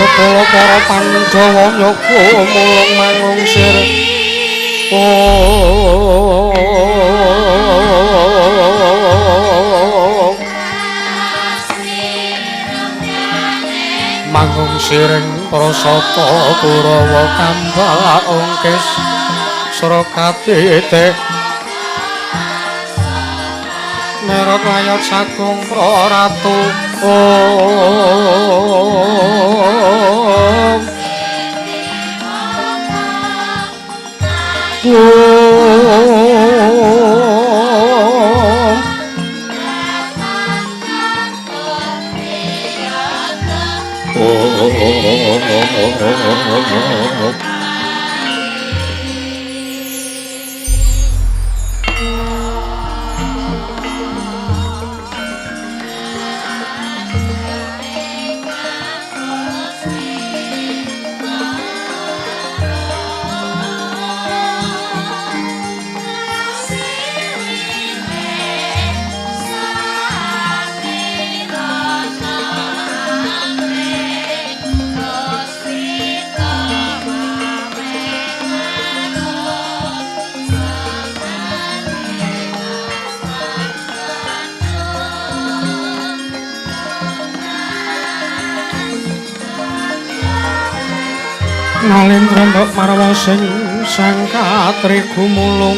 Kala para Pandhawa nyoba mulung mangungsir mangungsiring prasata Kurawa Kambal ongkes Surakatite Merot layot sagung praratu Nalin rondok marwasing sang katri gumulung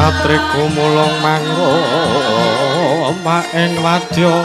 katri gumulung mangroma ing wadya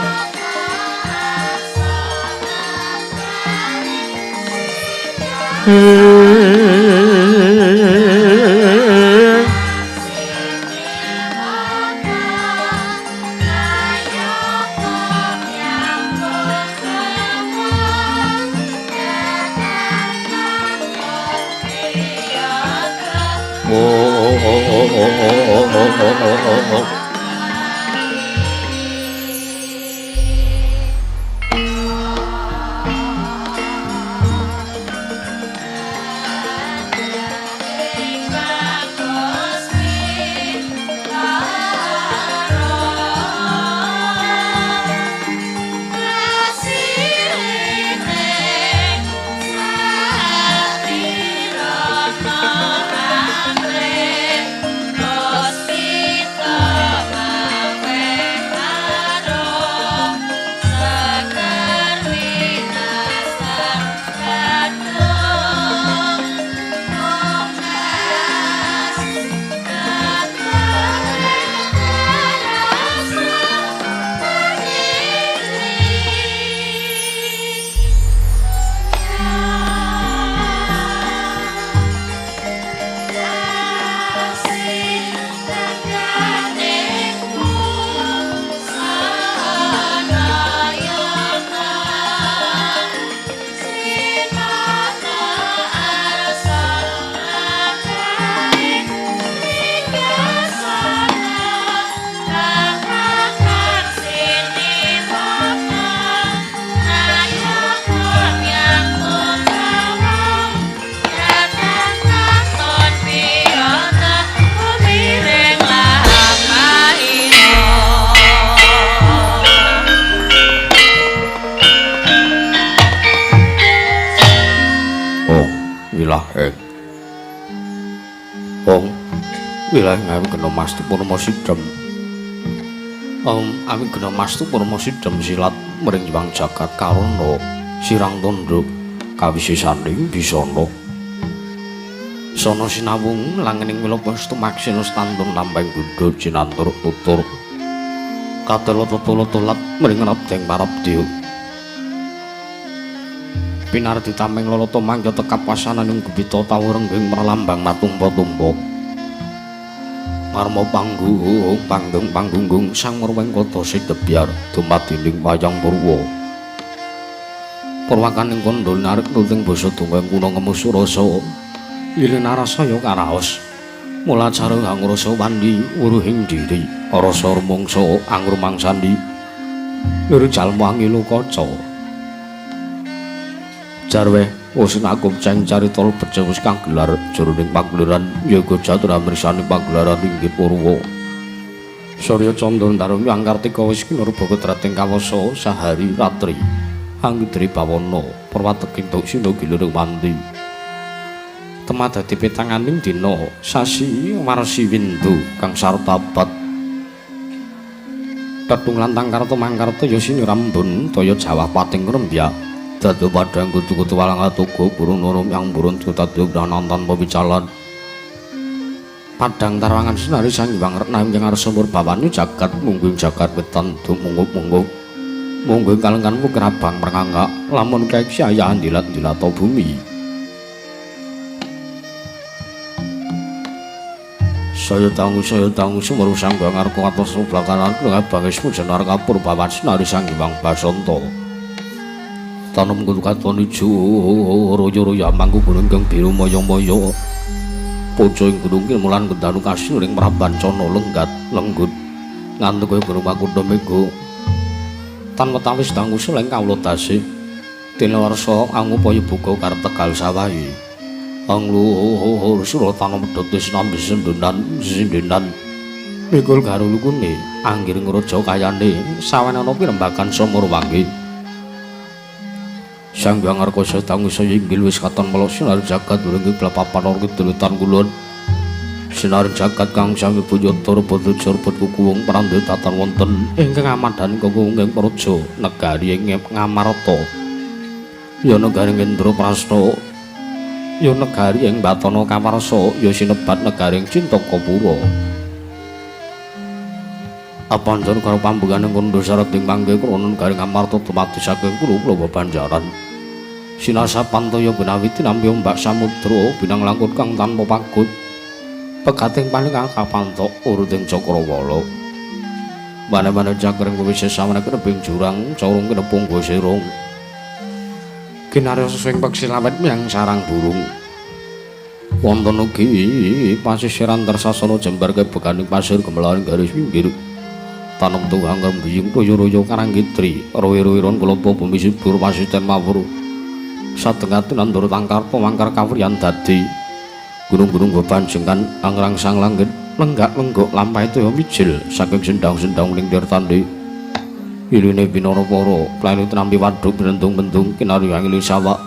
wilayah ngawi kena mastu purma sidhem ami kena mastu purma sidhem silat mring Hyang Jagat Karana sirang tandha kawisesaning bisana sana sinawung langening mila pastu maksina stantun lambang gudha cinantur tutur katela tetula-tulat mring radeng parabdiya pinarti tameng lalata mangga tekap wasananing gebita tawurengging pralambang matumpa-tumpa marma panggung sang Murwengkata Sidebyar dumadining wayang Purwa purwakaning kandha narik nuting basa donga kuna ngemusu rasa lilin arasaya karaos mula cara angrasa wandi wuruhing diri rasa rumangsa angrumang sandi lur jalma angilu kaca jarwe Sinagum ceng carita becewis kang gelar jroning pagelaran Yaga Jatra mirsani pagelaran inggih Purwa. Surya Candra Ndarum Hyang Kartika wis kinurba ketrating kawasa sahari ratri. Anggidri Bawana perwateking tuk sina gilurung mandi. Temadadi petanganing dina sasi warsi windu kang sartabat. Kadung lantang karta mangkarta ya sinirambun daya Jawah pating ngrembyak. Dadu padang kutu-kutu walang atuga burung nurum yang burun kutaduk danan tanpa bicalan. Padang tarwangan sinari sang Hyang Retna ing arsa murbawani jagat mungguing jagat wetan dumunggup-munggup. Mungguing kalenganmu kerabang merangangak lamun keksayaan dilat-dilata bumi. Saya tangu sumeru sangga ngarep atos blakaran ngabangismu jenar kapur bawan sinari sang Hyang Basanta. Tanem kudu katon ijo royo-royo mangku gunung kang biru moyo-moyo. Poco ing gunung mulan kendanu kasil ring Prabancana lenggat lenggut ngantuk kaya gunung Makutha mega. Tan wetawis dangu seleng kawula tasih tinewarsa angupaya buka karep tegal sawahi. Angluhur sura tanem medhot sinambi sindenan mikul garulukune anggiring raja kayane sawenana pirembagan Samurwangi. Sang Hyang Arkasa tangu saya inggil wis katon melok sinar jagat durung blapapan ora kidulutan kulon. Sinar jagat kang sami buyata rebut rebut kukuwung prandhe tatan wonten ingkang amadhan kukuwung ing praja negari ing Ngamarta. Ya negari Indraprastha, ya negari ing Batana Kawarsa, ya sinebat negari ing Cintakapura. Apanjen karo pambukaning kondo sarating mangke krana negari Ngamarta temati saking pulo Banjaran. Sinasa pantaya benawiti nampi ombak samudra binang langkut kang tanpa pagut. Pegating paling kapantok uruting Cakrawala. Mana-mana cakring wis samana keneping jurang corong kenepung gosirung. Kinarya sing peksi lawet miyang sarang burung. Wonten ugi pasisiran tersasana jembar kebeganing pasir gemelaring garis pinggir. Tanem tuwang rembiyung royo-royo karanggitri rowe-roweron kelapa bumi subur pasiten mawur. Satengah nandur tangkarpa mangkar kawriyan dadi gunung-gunung bebanjengan angrangsang langit lenggak-lenggok lampahe toya mijil saking sendang-sendang ning tirtandhe ilune binara-para planet nampi wadhuk bendung-bendung kinarya ngiling sawak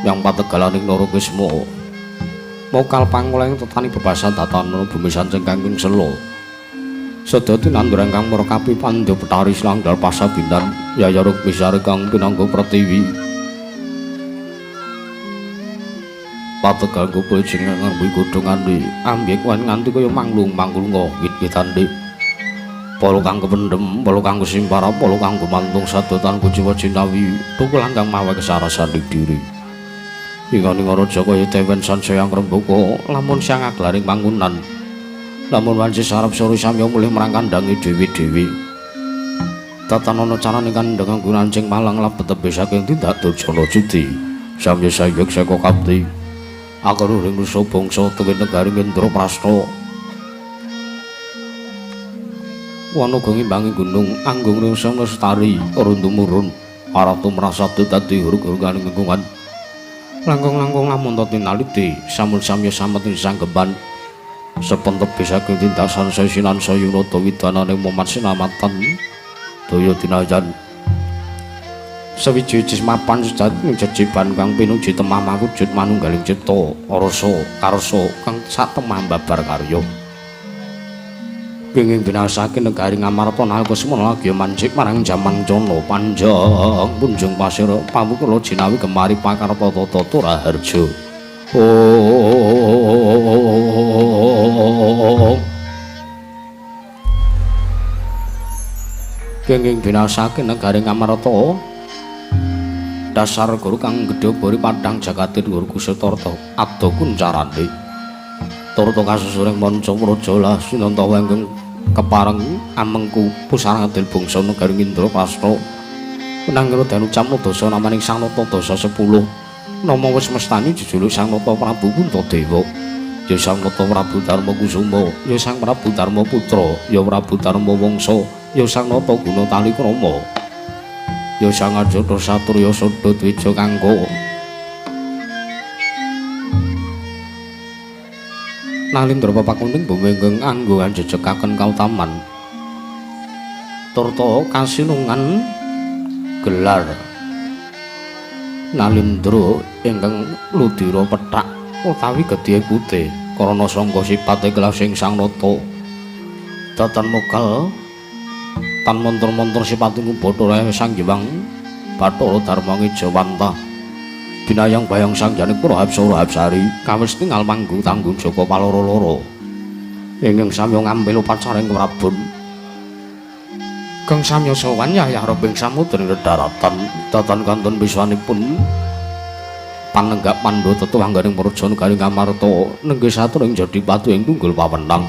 yang pategalaning Narakisma mokal pangoleng tetani bebasan datana bumi sanceng kangking selo sedaya tinanduran kang merkapi pandha petari slangdal pasabinan yayaruk misare kang pinangga pratiwi. Pategal kupul jengeng ngembi godhongan di ambek wan nganti kaya manglung-manglung wit-witande. Polo kang kependhem, polo kang simpara, polo kang gumantung sadotan kujiwa jinawi, tukulan kang mawe kesarasan diri. Ingkang raja kaya dewen sansaya ngrembaka lamun sang aglaring pangunan. Lamun wanci sarep sore samya mulih marang kandange dewi-dewi. Tatanana carane kandhang gunancing malang lebet tebih saking tindak durjana judi. Samya sayek saka kapti. Akara ring nusa bangsa tuwin negari Indraprastha. Wana ngimbangi gunung anggung ring sang lestari ora tumurun arep tumrasade dadi hurug-huruganing lingkungan. Langkung-langkung lamun tinaliti samun samya samet ing sanggeban. Sepentep saking tindasan sesinan sayunata widananing momat sinamatan daya tinajan. Sawiji mapan sejatining jejiban kang pinuji temah mawujud manunggaling cipta rasa karsa kang satemah babar karya. Kenging binasake negari Ngamarta nalika semana lagi mancik marang jaman Cana panjang punjung pasir pamukula jinawi kemari pakarta tata Turaharja. Kenging binasake negari Ngamarta dasar guru kang gedhe bori padhang jagatir guru Kusutarta ado kuncarane turta kasusuring manca praja lah sinantawa ingkang kepareng amengku pusarangadil bangsa negari Indraprastha menanggira dan ucapna dasa namaning Sang Nata Dasa 10 nama wis mestani jejuluk Sang Nata Prabu Puntadewa ya Sang Nata Prabu Darma Kusuma ya Sang Prabu Darma Putra ya Prabu Darma Wangsa ya Sang Nata Gunatali Krama ya Sang Ajata Saturya Sada Dwija Kangka Nalindra pepakuning bumi ingkang anggo anjejekaken kautaman turta kasinungan gelar Nalindra ingkang ludira pethak utawi gedhe putih karana sangka sipate kelasing sang nata datan mokal tan montor-montor sipating Bathara Sang Hyang Bathara Darma Ngejawanta binayang bayang sang janik para Hapsara Hapsari kawis tinggal manggu tanggung Jaka paloro-loro ingkang samya ngambil upacaring Prabun kang samya sowan yayah robing samudra daratan datan kantun biswanipun panenggak pandha tetuwangganing Praja Negaring Amarta nenggih saturing jadi patu ing tunggul pawenang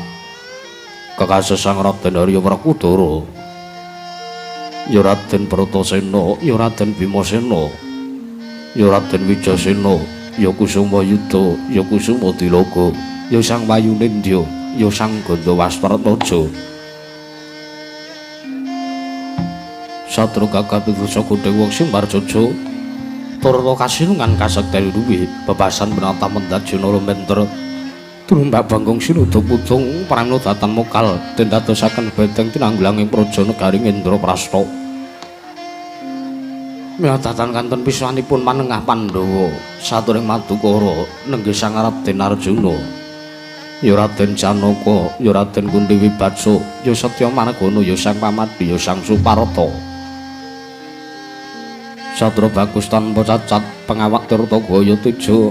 kekasih Sang Raden Arya Wrakudara ya Raden Bratasena ya Raden Bimasena ya Raden Wijasena ya Kusuma Yuda ya Kusuma Dilaga ya Sang Wayunindya ya Sang Gandawastartaja Satru Gagabhisa Gudheng wong sing marjaja turta kasinungan kasekten luwih bebasan menata mendat Janara Mendra tumbak Bangkong Sinuda Putung pranodatan mokal den dadosaken beteng tinanggulanging Praja Negaring Indraprastha mihatatan kanten piswanipun manengah Pandhawa saturing Madukara nenggih Sang Raden Arjuna ya Raden Janaka ya Raden Kuntiwibadsa ya Setya Margana ya Sang Pamadi ya Sang Suparata Satru bagus tanpa cacat pengawak Tirta Gaya Teja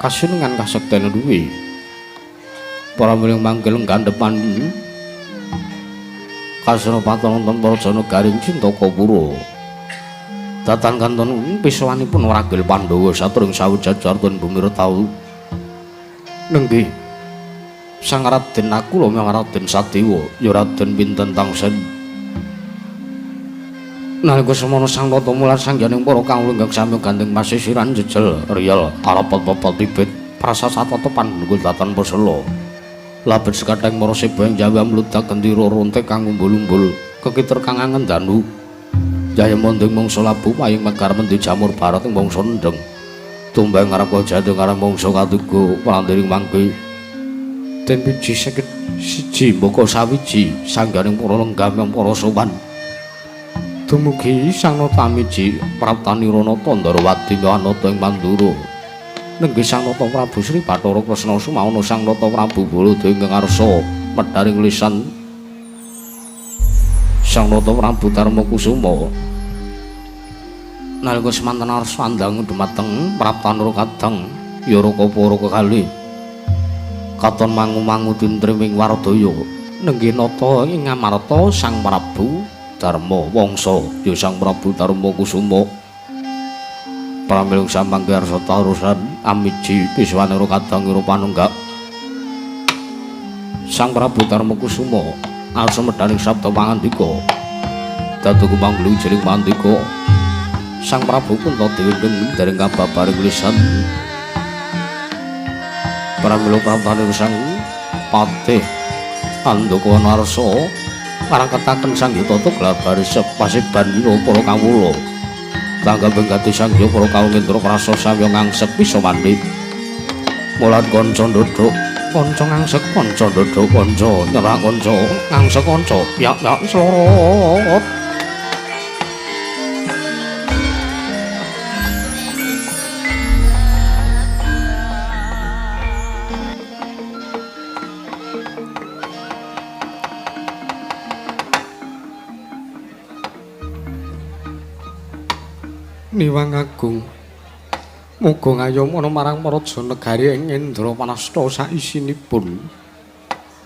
kasinungan kasekten luwih para miling manggil ngandhepan kasrepatan wonten Praja Negaring Cintakapura datan kanton piswanipun Ragil Pandhawa saturing sawijajar ten bumi retau nenggih Sang Raden Nakula miwah Raden Sadewa ya Raden Pinten Tangsen nalika semana sang tata mular sangjaning para kawula ingkang sami gandeng pasisiran jejel riyel arepet-pepet tibet prasasata tepan nunggu datan pesela labet sekathing para sebang Jawa mludak gendira rontek kang umbul-umbul kekiter kang angen danu jaya monding mangsa labu paying megar mendi jamur barat ing mangsa nendeng tumbang ngarep jadeng ngarep mangsa katiga pandiring mangke den wiji seket siji mbaka sawiji sangganing para lenggam para sowan dumugi Sang Nata miji praptani Rana Tandrawati Anata ing Mandura nenggih Sang Nata Prabu Sri Bathara Kresna Sumawana Sang Nata Prabu Baladewa ingkang ngarsa medharing lisan Sang Nata Prabu Darma Kusuma nalika semanten arsa andang dhumateng praptanira kadang ya raka para kekalih katon mangu-mangu tintriming Wardaya nenggih nata ing Amarta Sang Prabu Darma Wangsa ya Sang Prabu Darma Kusuma pramilih samangke arsa tarusan amiji piswanira kadang panunggak Sang Prabu Darma Kusuma arsa medharing sabda pangandika dadu kumangling jering pangandika Sang Prabu Puntadewa dereng kababaring lisan pramila praptane Sang Patih Andaka Narsa marangketaken Sang Hyang gelar baris pasiban ira para kawula kangge benggati Sang Hyang para kawula Indraprastha samya ngangsek bisa mandhip mulat kanca ndodhok kanca ngangsek kanca ndodhok kanca nyerang kanca ngangsek kanca yak slorot Niwang Agung muga ngayomana marang Praja Negari ing Indraprastha saisinipun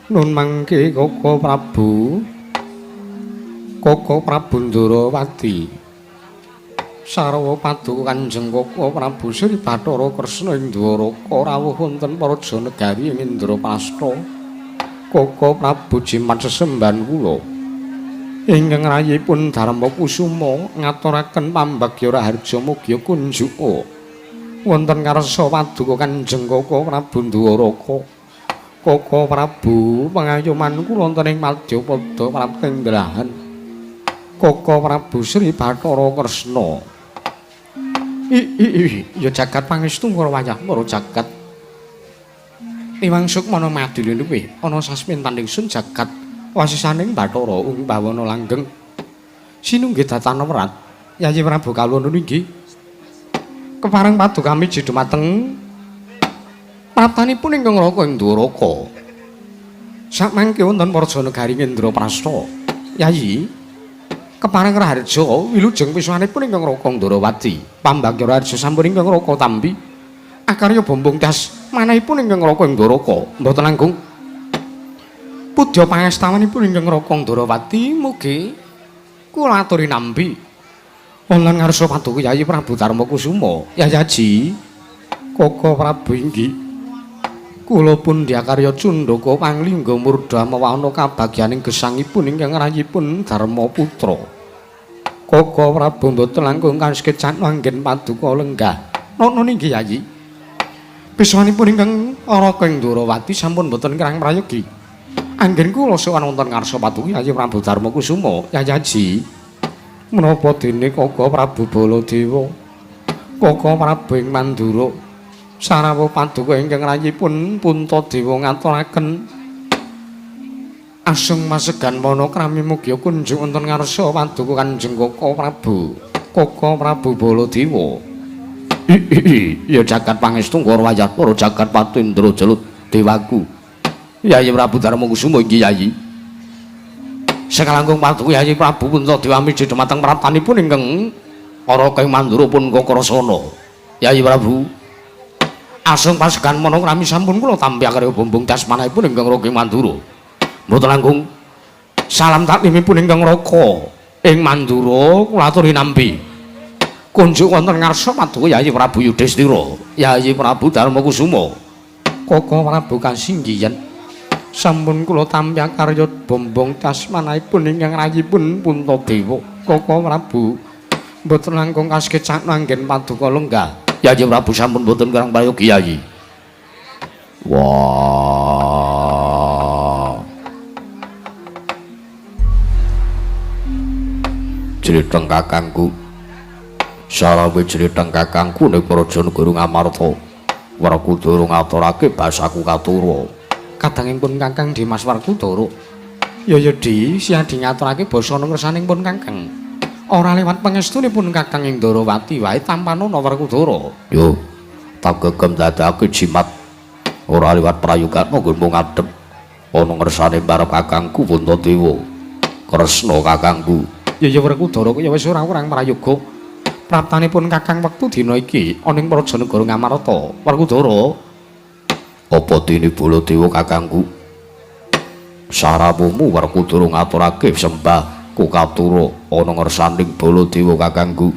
nun mangke Koko Prabu Ndarawati sarwa paduka Kanjeng Koko Prabu Sri Bathara Kresna ing Dwaraka rawuh wonten Praja Negari ing Indraprastha Koko Prabu Jimat sesembahan kula ingkang rayipun Darma Kusuma ngaturaken pambagya raharja mugia kunjuka wonten karsa paduka Kanjeng Koko Prabu Dwaraka Koko Prabu pangayoman kula wonten ing Madyapada Praptendrahan Koko Prabu Sri Bathara Kresna ya jagat pangestu para wayah para jagat Iwang Sukmana madilene kuwi ana sasmintaning sun jagat wasisaning Bathara ing bawana langgeng sinunggih datana werat Yayi Prabu Kalwana inggih kepareng padukami dumateng praptanipun ingkang raka ing Dwaraka sakmangke wonten Praja Negari Indraprastha Yayi kepareng raharja wilujeng pisuwanipun ingkang raka Ndrawati pambagya raharja sampun ingkang raka tambi akarya bombong das manahipun ingkang raka ing Dwaraka mboten langkung pudya pangestawanipun ingkang raka Ndrawati mugi kula aturi nambi wonten ngarsa paduka Yayi Prabu Darmakusuma Yayaji Kaka Prabu inggih kula pun diakarya Cundaka Panglingga Murdha mawana kabagyaning gesangipun ingkang rayipun Darmaputra Kaka Prabu mboten langkung kasekecak anggen paduka lenggah nono nggih Yayi Piswanipun ingkang raka ing Ndrawati sampun boten kirang prayogi. Anggen kula sowan wonten ngarsa paduka Yayi Prabu Darmakusuma, Yayaji. Menapa dene Kaka Prabu Baladewa, Kaka Prabu ing Mandura, sarawuh paduka ingkang rayipun Puntadewa ngaturaken asung masegan manakrami mugi kunjung wonten ngarsa paduka Kanjeng Kaka Prabu Baladewa. Ya jagat pangestu Ngrawayat para jagat patu Indra Jalut dewaku Yayi Prabu Darmakusuma inggih Yayi sakalangkung paduka Yayi Prabu Puntadewa miji dhumateng praptanipun ingkang raka ing Mandura pun Kakrasana Yayi Prabu asung pasegan manakrami sampun kula tampi akarya bombong das manahipun ingkang raka ing Mandura mboten langkung salam taklimipun ingkang raka ing Mandura kula aturi nampi kunjuk wonten ngarsa paduka Yayi Prabu Yudhistira Yayi Prabu Darmakusuma Kaka Prabu kasinggihan sampun kula tampi karya bombong tas manahipun ingkang rayipun Puntadewa Kaka Prabu mboten langkung kasekecak anggen paduka lenggah Yayi Prabu sampun mboten kirang prayogi Yayi wah Jreteng kakangku Sarawe jreteng kakangku ning Praja Negara Ngamarta Werkudara ngaturake basaku katura kadangipun Kakang Dimas Werkudara ya Di siadi ngaturake basa ngersaning pun Kakang ora liwat pangestunipun Kakang Indrawati wae tampanana Werkudara yo tak gegem dadake jimat ora liwat prayogan mung ngadhep ana ngersane barep kakangku Puntadewa Kresna kakangku ya Werkudara ya wis ora kurang prayoga praptanipun Kakang wektu dina iki ana ing Praja Negara Ngamarta Werkudara apa dene Baladewa kakangku sarawuhmu Werkudara ngaturake sembah kukatura ana ngersaning Baladewa kakangku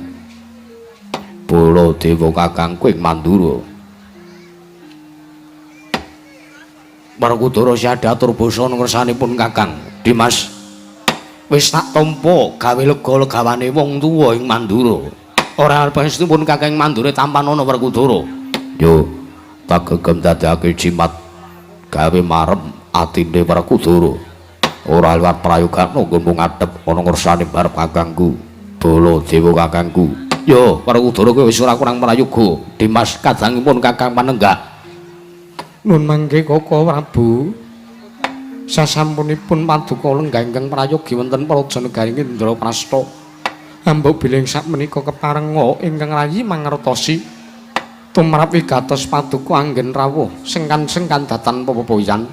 Baladewa kakangku ing Mandura Werkudara siadatur basa ngersanipun Kakang Dimas wis tak tampa gawe lega-legawane wong tuwa ing Mandura ora pangestunipun Kakang Mandura tampanana Werkudara yo tak gegem dadake jimat gawe marem atine Werkudara ora liwat prayogan nggo ngadhep ana ngersane barep kakangku Baladewa kakangku yo Werkudara kowe wis ora kurang prayoga Dimas kadangipun Kakang Panenggah nun mangke Kaka Prabu sasampunipun paduka lenggah ingkang prayogi wonten Praja Negari Indraprastha ambuk bilih sakmenika keparenga ingkang rayi mangertosi tumrap wigatos paduka anggen rawuh sengkan-sengkan datan pepoyan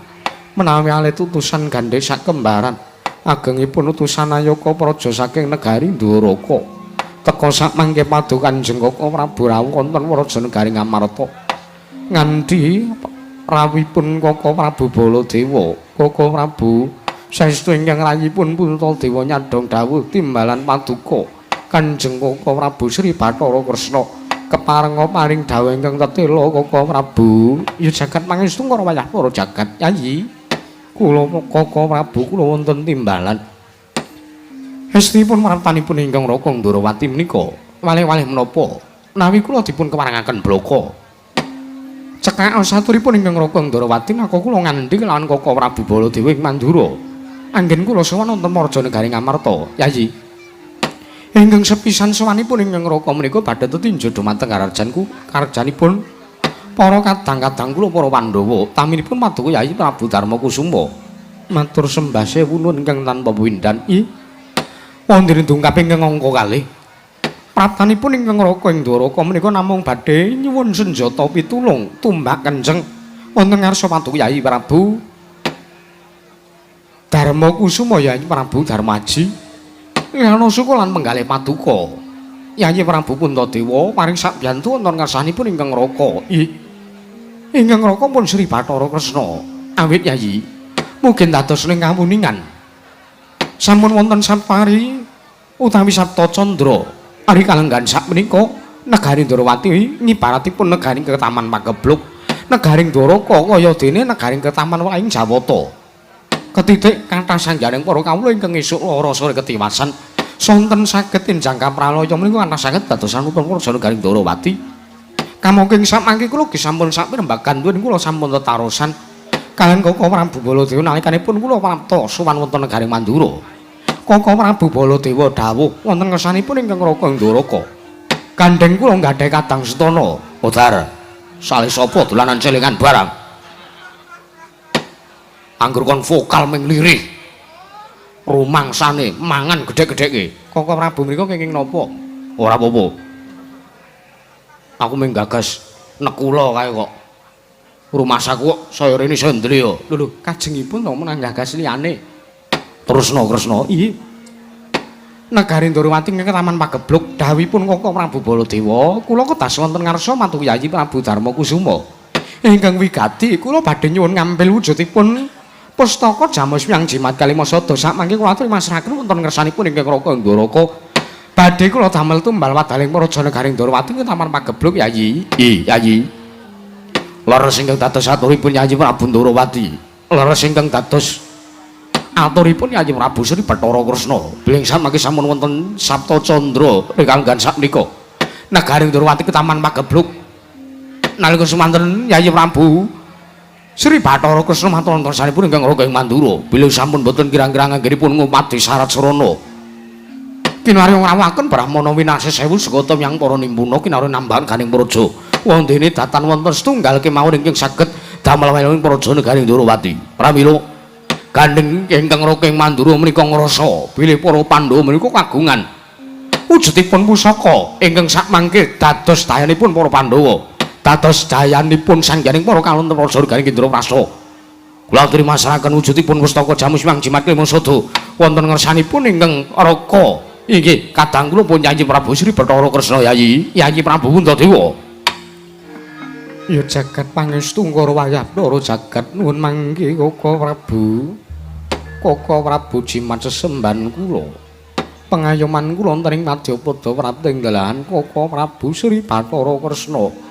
menawi alit utusan gandhe sakembaran agengipun utusan ayaka praja saking negari Dwaraka teka sakmangke paduka Kanjeng Kaka Prabu rawuh wonten Praja Negari Ngamarta nganthi rawipun Kaka Prabu Baladewa Kaka Prabu saestu ingkang rayipun Puntadewa nyadhong dawuh timbalan paduka Kanjeng Kaka Prabu Sri Bathara Kresna keparenga paring dawuh ingkang tetela Kaka Prabu ya jagat pangestu Ngrawayah para jagat Yayi kula Kaka Prabu kula wonten timbalan estunipun martanipun ingkang raka Ndrawati menika walih-walih menapa menawi kula dipun keparengaken blaka cekak saturipun ingkang raka Ndrawati naka kula ngandhi kelawan Kaka Prabu Baladewa ing Mandura anggen kula sowan wonten Praja Negari Ngamarta Yayi ingkang sepisan sowanipun ingkang raka menika badhe tetinju dhumateng karjanku karjanipun Para kadang-kadang kula para Pandhawa taminipun paduka Yayi Prabu Darma Kusuma. Matur sembah sewu nuwun ingkang tanpa windan. Wonten dungkaping ingkang angka kalih. Praptanipun ingkang Raka ing Dwaraka menika namung badhe nyuwun senjata pitulung tumbak kenjeng wonten ngarsa paduka Yayi Prabu Darma Kusuma Yayi Prabu Darmaji. Yana suka lan penggalih paduka Yayi Prabu Puntadewa paring sakbiyantu wonten ngarsanipun ingkang Raka. Ingkang Raka pun Sri Bathara Kresna. Awit Yayi mugi dados ning kawuningan sampun wonten sapari utawi Sabta Candra ari kalenggan sak menika negari Ndrawati ngibaratipun negari Ketaman Pagebluk, negari Dwaraka kaya dene negari Ketaman Waing Jawata. Ketitik kathah sangjaring para kawula ingkang esuk lara sore ketiwasan sonten saged enjang kapralaya menika kathah saged dadosanipun para negari Ndrawati. Kamangking samangke kula nggih sampun sak pirembagan duwin kula sampun tetarosan kaliyan Koko Prabu Baladewa nalikanipun kula prapta sowan wonten negari Mandura. Koko Prabu Baladewa dawuh wonten kersanipun ingkang Raka ing Dwaraka. Gandeng kula nggadahi kadang setana. Odar, salih sapa dolanan celengan barang. Anggur kon vokal ming lirih. Rumangsane mangan gedhe-gedheke. Koko Prabu mriku kenging napa? Ora apa-apa. Aku mung gagas nekula kae kok. Rumasaku kok saya rene sendriya. Lho, kajengipun to menang gagas liyane. Terusna Kresna. Iya. Negari Ndrawati ing Taman Pagebluk dawuhipun Koko Prabu Baladewa, kula kedas wonten ngarsa mantu Yayi Prabu Darma Kusuma. Ingkang wigati kula badhe nyuwun ngampil wujudipun pustaka Jamus Hyang Jimat Kalimasada sakmangke kula aturi masraken wonten ngarsanipun ingkang Raka ing Dwaraka. Badhe kula damel tumbal wadaling para negari Ndrawati ing Taman Pagebluk Yayi. Yayi. Leres ingkang dados aturipun Yayi Prabu Ndrawati. Leres ingkang dados aturipun Yayi Prabu Sri Bathara Kresna. Blengsan mangke sampun wonten Sabta Candra ingkang sakmenika. Negari Ndrawati ke Taman Pagebluk. Nalika semanten Yayi Prabu Sri Bathara Kresna matur wonten sanipun ingkang Raka ing Mandura. Bilih sampun boten kirang-kirang anggenipun ngupati syarat Sarana. Kinari ngrawakaken Brahmana winasih sewu segata yang para nimpuna kinari nambahan ganing praja. Wondene datan wonten setunggal kemawon ingkang saged damel weling praja negari Ndrawati. Pramila gandeng ingkang Raka ing Mandura menika ngrasa bilih para Pandhawa menika kagungan wujudipun pusaka ingkang sakmangke dados dayanipun para Pandhawa. Dados dayanipun sangjaning para kalonten praja negari Indraprasta. Kula aturi masrahaken wujudipun pustaka Jamus Hyang Jimat Kalimasada wonten ngersanipun ingkang Raka. Inggih, kadang kula pun Yayi Prabu Sri Bathara Kresna Yayi, Yayi Prabu Puntadewa. Ya jagat pangestu ngkara wayah ndara jagat nuwun mangke Koko Prabu. Koko Prabu Jimat sesemban kula. Pengayoman kula wonten ing Madyapada Prapting dalahan Koko Prabu Sri Bathara Kresna.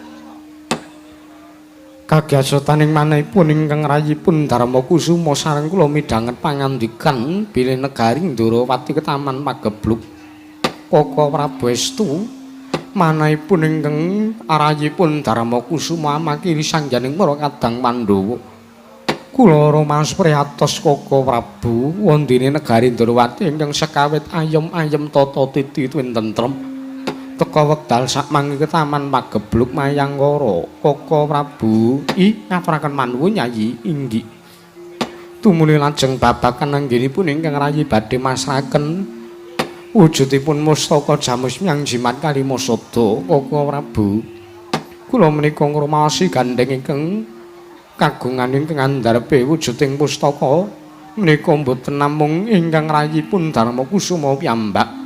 Kagiyasaning manahipun ingkang rayipun Darma Kusuma sareng kula midhanget pangandikan bilih negari Ndrawati ke Taman Pagebluk. Koko Prabu Estu manahipun ingkang rayipun Darma Kusuma makili sangjaning para kadang Pandhawa. Kula romaos priyatos Koko Prabu wondene negari Ndrawati ingkang sekawit ayem-ayem tata titi tuwin tentrem. Teka wekdal sakmangke ke Taman Pagebluk Mayanggara. Koko Prabu ngaturaken manuwun Yayi inggih. Tumuli lajeng babagan anggenipun ingkang rayi badhe masraken wujudipun mustaka Jamus Hyang Jimat Kalimasada. Koko Prabu kula menika ngrumaosi gandeng ingkang kagungan ingkang andharepe wujuding pustaka menika boten namung ingkang rayipun Darma Kusuma piyambak.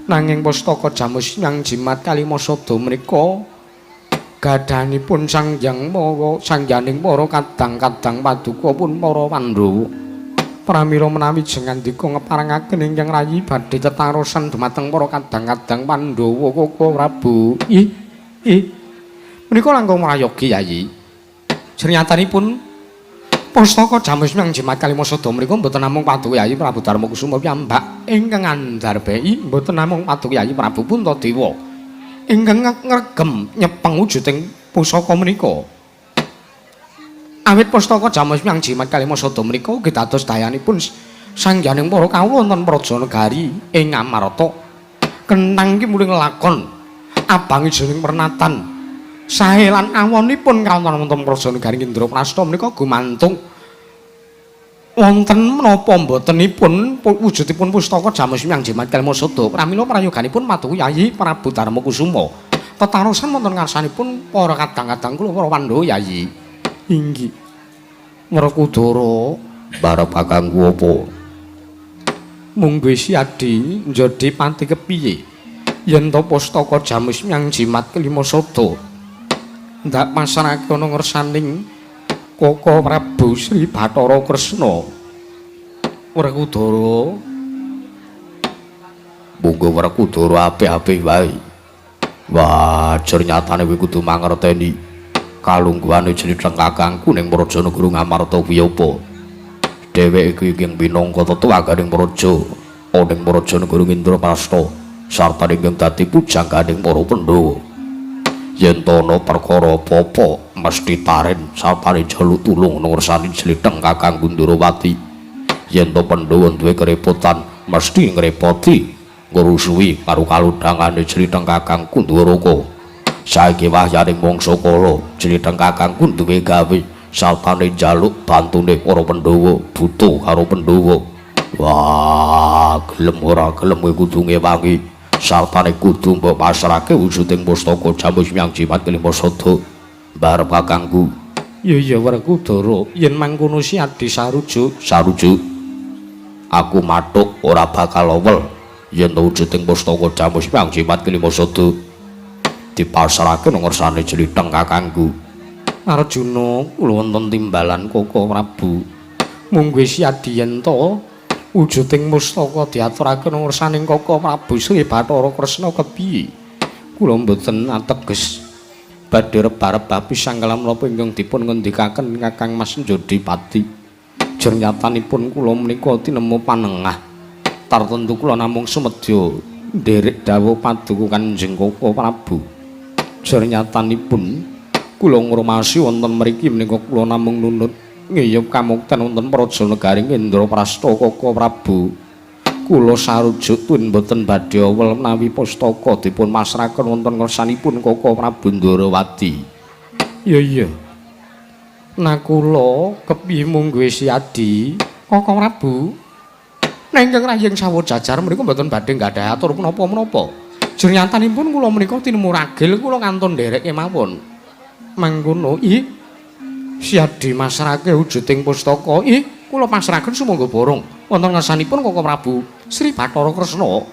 Nanging pustaka Jamus Hyang Jimat Kalimasada menika gadhanipun sangjaning para kadang-kadang paduka pun para Pandhawa. Pramila menawi jengandika ngeparengaken ingkang rayi badhe tetarosan dumateng para kadang-kadang Pandhawa. Koko Prabu. Menika langkung mrayogi Yayi. Sernyatanipun pustaka Jamus Hyang Jimat Kalimasada menika mboten namung paduka Yayi Prabu Darma Kusuma piyambak ingkang andharbei mboten namung paduka Yayi Prabu Puntadewa ingkang ngregem nyepeng wujuding pusaka menika. Awit pustaka Jamus Hyang Jimat Kalimasada menika ugi dados dayanipun sangjaning para kawula wonten praja negari ing Amarta. Kenthang iki mulih nglakon abangi jeneng pernatan sae lan awonipun kawonten praja negaring Indraprasta menika gumantung wonten menapa mbotenipun wujudipun pustaka Jamus Hyang Jimat Kalmasada pramila prayoganipun matuhi Yayi Prabu Darmakusuma tetarosan wonten ngarsanipun para kadang-kadang kula para Pandhawa Yayi inggih Werkudara barep kakangku apa mungguh siadi njodhi pati kepiye yen to pustaka Jamus Hyang Jimat Kalmasada ndak pasrahake ana ngersaning Koko Prabu Sri Bathara Kresna Werkudara monggo Werkudara apik-apik wae wajar nyatane kowe kudu mangerteni kalungguhane jeneng kakangku ning Prajanagara Ngamarta kuwi apa dheweke iki ing minangka tetuwaganing praja ning Prajanagara Indraprasta sarta ing dadi pujangganing para Pandhawa yen ana perkara apa-apa mesti taren sapane jaluk tulung nursani jletheng Kakang Kundarawati yen to Pandhawa duwe kerepotan mesti ngrepoti ngrusuhi karo kaludhangane jletheng Kakang Kundaraka saiki wahyaning mangsa kala jletheng Kakang duwe gawe sapane jaluk bantune para Pandhawa butuh karo Pandhawa wah gelem ora gelem kowe kudu ngewangi sartane kudu mbok pasrahke wujuding pustaka Jamus Hyang Jimat Kalmasada barep kakangku iya Werkudara yen mangkono siadi sarujuk aku mathuk ora bakal owel yen wujuding pustaka Jamus Hyang Jimat Kalmasada dipasrahke nang ngersane jletheng kakangku Arjuna kula wonten timbalan Koko Prabu mungguh siadi yen to wujuding mustaka diaturake nang ngersaning Koko Prabu Sri Bathara Kresna kepiye kula mboten ateges badhe rep-arep pisanggalam menapa ingkang dipun ngendikaken Kakang Mas Njodipati jer nyatanipun kula menika tinemu panengah tartentu kula namung sumedya nderek dawuh paduka Kanjeng Koko Prabu jer nyatanipun kula ngurmasi wonten mriki menika kula namung nunut ngiyup kamukten wonten Prajanagaring Indraprasta Koko Prabu kula sarujuk tuwin boten badhe owel menawi pustaka dipun masrahaken wonten ngersanipun Koko Prabu Ndarawati iya nah kula kepiye mungguh siadi Koko Prabu nengkang rayeng sawu jajar menika mboten badhe nggadhahi atur menapa-menapa jer nyatanipun kula menika tinemu ragil kula ngantun nderek kemawon mangkono siadi masrahake wujuding pustaka kula pasrahaken sumangga borong wonten ngarsanipun Koko Prabu Sri Bathara Kresna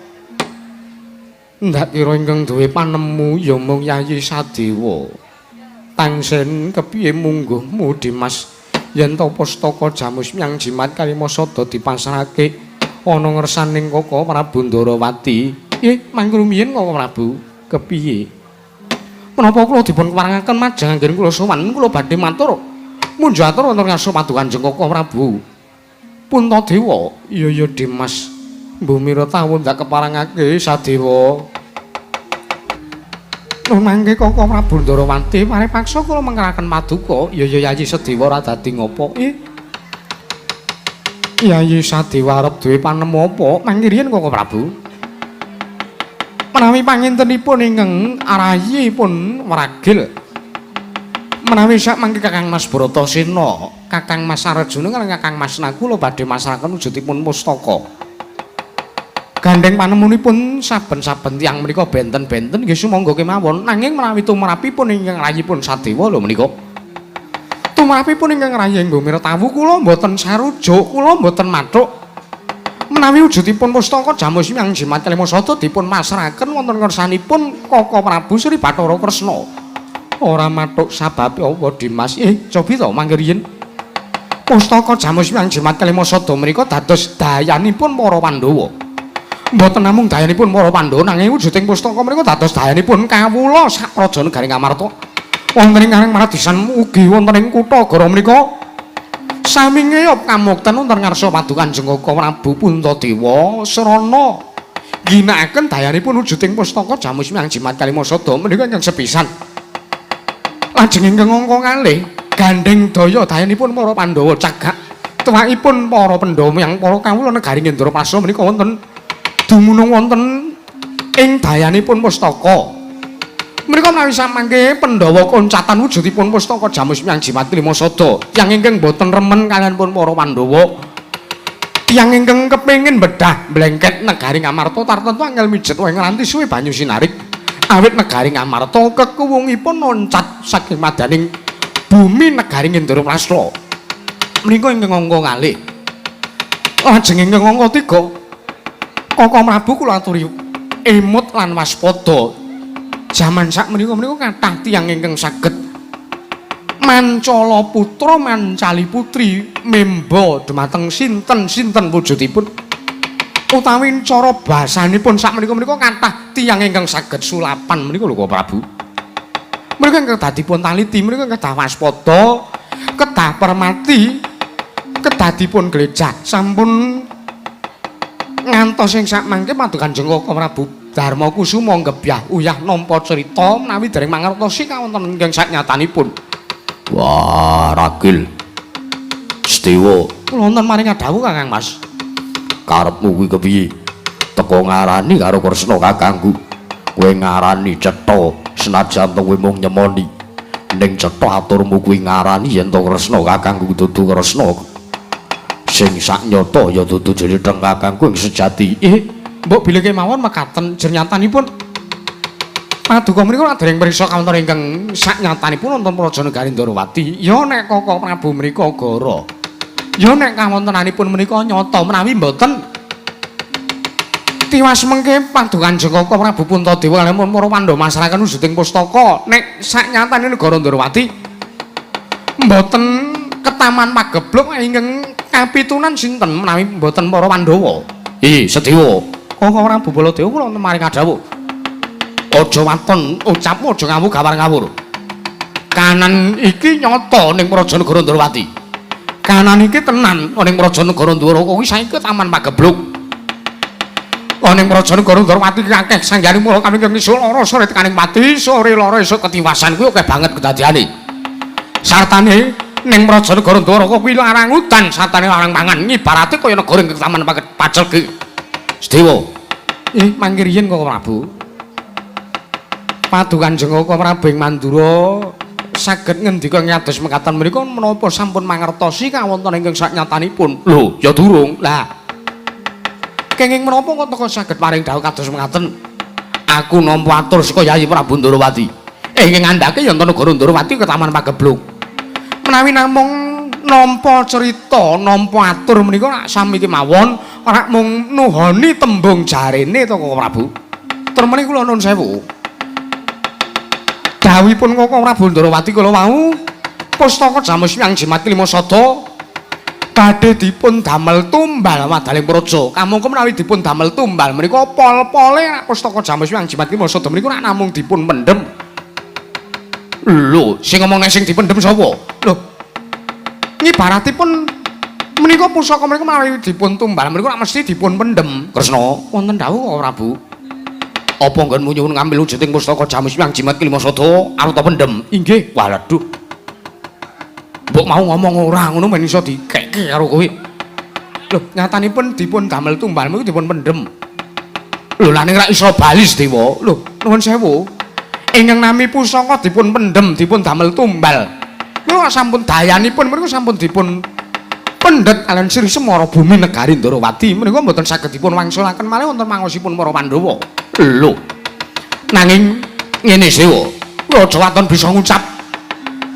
ndak kira ingkang duwe panemu ya mung Yayi Sadewa tangsen kepiye mungguhmu Dimas yen to pustaka Jamus Hyang Jimat Kalmasada dipasrahake ana ngarsaning Koko Prabu Ndarawati mangko rumiyin Koko Prabu kepiye menapa kula dipun parangaken majang anggen kula sowan kula badhe matur munjatur wonten ngarsa paduka Kanjeng Koko Prabu Puntadewa iya Dimas mbumira tawun ndak keparangake Sadewa mangke Koko Prabu Ndarawati paripaksa kula mengkaraken paduka iya Yayi Sadewa ora dadi ngopo Yayi Sadewa arep duwe panemu apa mangke riyen Koko Prabu menawi pangintenipun ingkang arahipun waragil menawi sak mangke Kakang Mas Bratasena, Kakang Mas Arjuna lan Kakang Mas Nakula badhe masrahaken wujudipun pustaka. Gandeng panemunipun saben-saben tiyang menika benten-benten nggih sumangga kemawon nanging menawi tumrapipun ingkang rayipun Sadewa lho menika. Tumrapipun ingkang raying Mirtawu kula mboten sarujuk, kula mboten mathuk. Menawi wujudipun pustaka Jamus Hyang Jimat Kalmasada dipun masrahaken wonten ngarsanipun Koko Prabu Sri Bathara Kresna. Ora mathuk sababe apa Dimas cobi to mangke riyen pustaka Jamus Hyang Jimat Kalmasada menika dados dayanipun para Pandhawa mboten namung dayanipun para Pandhawa nanging wujuding pustaka menika dados dayanipun kawula sak Prajanagaring Ngamarta wonten ing Karang Maradisan ugi wonten ing kutha Goro menika sami ngeyop kamukten wonten ngarsa paduka Kanjeng Koko Prabu Puntadewa Srana ginakaken dayanipun wujuding pustaka Jamus Hyang Jimat Kalmasada menika ingkang sepisan lajeng ingkang angka kalih gandeng daya dayanipun para Pandhawa cagak tuwakipun para Pandhawa yang para kawula negaring Indraprasta menika wonten dumunung wonten ing dayanipun pustaka Menika menawi samangke Pandhawa koncatan wujudipun pustaka Jamus Hyang Jimat Lima Sada tiyang ingkang boten remen kaliyan pun para Pandhawa tiyang ingkang kepengin bedah blengket negari Ngamarta tartentu angel mijet wae nganti suwe banyu sinarik awit negari Ngamarta kekuwungipun loncat saking madaning bumi negari Ngendraprasta menika ingkang angka kalih lajeng ingkang angka 3 Koko Prabu kula aturi emut lan waspada jaman sak menika kathah tiyang ingkang saged mancala putra mancali putri memba dumateng sinten-sinten wujudipun utawi cara basanipun sak menika kathah tiyang ingkang saged sulapan menika lho Prabu menika ingkang dadipun taliti menika kedah waspada kedah permati kedadipun glejah sampun ngantos sing sak mangke padukan Koko Prabu Darma Kusuma ngebyah uyah nampa crita menawi dereng mangertosi kawonten ingkang saknyatanipun. Wah, Ragil. Sedewa, kula wonten maring dawuh Kakang Mas. Karepmu kuwi kepiye? Teka ngarani karo Kresna kakangku. Kowe ngarani cetha senajan kowe mung nyemoni. Ning cetha aturmu kuwi ngarani yen to Kresna kakangku dudu Kresna. Sing saknyata ya dudu jeneng kakangku ing sejati. Mbok bilih kemawon mekaten jernyatanipun. Paduka menika dereng priksa kawonten ingkang saknyatanipun wonten Praja Negari Ndrawati. Ya nek Koko Prabu menika gara. Ya nek kawontenanipun menika nyata menawi mboten tiwas mengke padukan Koko Prabu Puntadewa lan para Pandhawa masaraken wujuding pustaka nek saknyatane negara Ndrawati mboten ketaman pagebluk ingkang kapitunan sinten menawi mboten para Pandhawa. Sedewa Koko Prabu Baladewa kula wonten maring dawuh. Aja waton ucapmu aja ngawur-ngawur. Kanan iki nyata ning Praja Negara Ndrawati. Kanan iki tenan ning Praja Negara Ndrawati kuwi saiki taman pagebluk. Ning Praja Negara Ndrawati akeh sanggane mula kami kang iso lara sore tekaning mati, sore lara esuk ketiwasan kuwi akeh banget kedadiane. Sartane ning Praja Negara Ndrawati kuwi larang udan, sartane larang mangan. Ibarate kaya negara ing taman pacelke. Sedewa, mangke riyen Koko Prabu. Padukan Koko Prabu ing Mandura saged ngendika nyados mekaten menika menapa sampun mangertosi kawonten ingkang saknyatanipun. Lho, ya durung. Lah. Kenging menapa kok teka saged paring dawuh kados mekaten? Aku nampa atur saka Yayi Prabu Ndrawati. Ingkang ngandhake yen negara Ndrawati ke taman pagebluk. Menawi namung nampa cerita, nampa atur menika sami kemawon ora mung nuhoni tembung jarene to Koko Prabu. Termene kula nuwun sewu. Dawuhipun Koko Prabu Ndrawati kala wau pustaka Jamus Hyang Jimat Lima Sada badhe dipun damel tumbal wadaling praja. Kamangka menawi dipun damel tumbal menika pol-pole pustaka Jamus Hyang Jimat Lima Sada menika namung dipun pendhem. Lho, sing ngomong nek sing dipendhem sapa? Lho, ngibaratipun menika pusaka menika menawi dipun tumbal menika mesti dipun pendhem. Kresna wonten dawuh Koko Prabu. Apa nggonmu nyuwun ngambil wujuding pustaka Jamus Hyang Jimat Lima Sada aruta pendhem? Inggih. Waduh. Mbok mau ngomong ora ngono men iso dikekke karo kowe. Lho, nyatanipun dipun damel tumbal menika dipun pendhem. Lho, lan ning ra iso bali Dewa. Lho, nuwun sewu. Ingkang nami pusaka dipun pendhem, dipun damel tumbal. Menika sampun dayanipun menika sampun dipun pendhet kalian Sri Semara bumi negari Ndrawati menika mboten saged dipun wangsulaken malih wonten mangosipun para Pandhawa. Lho. Nanging ngene Dewa, aja waton bisa ngucap.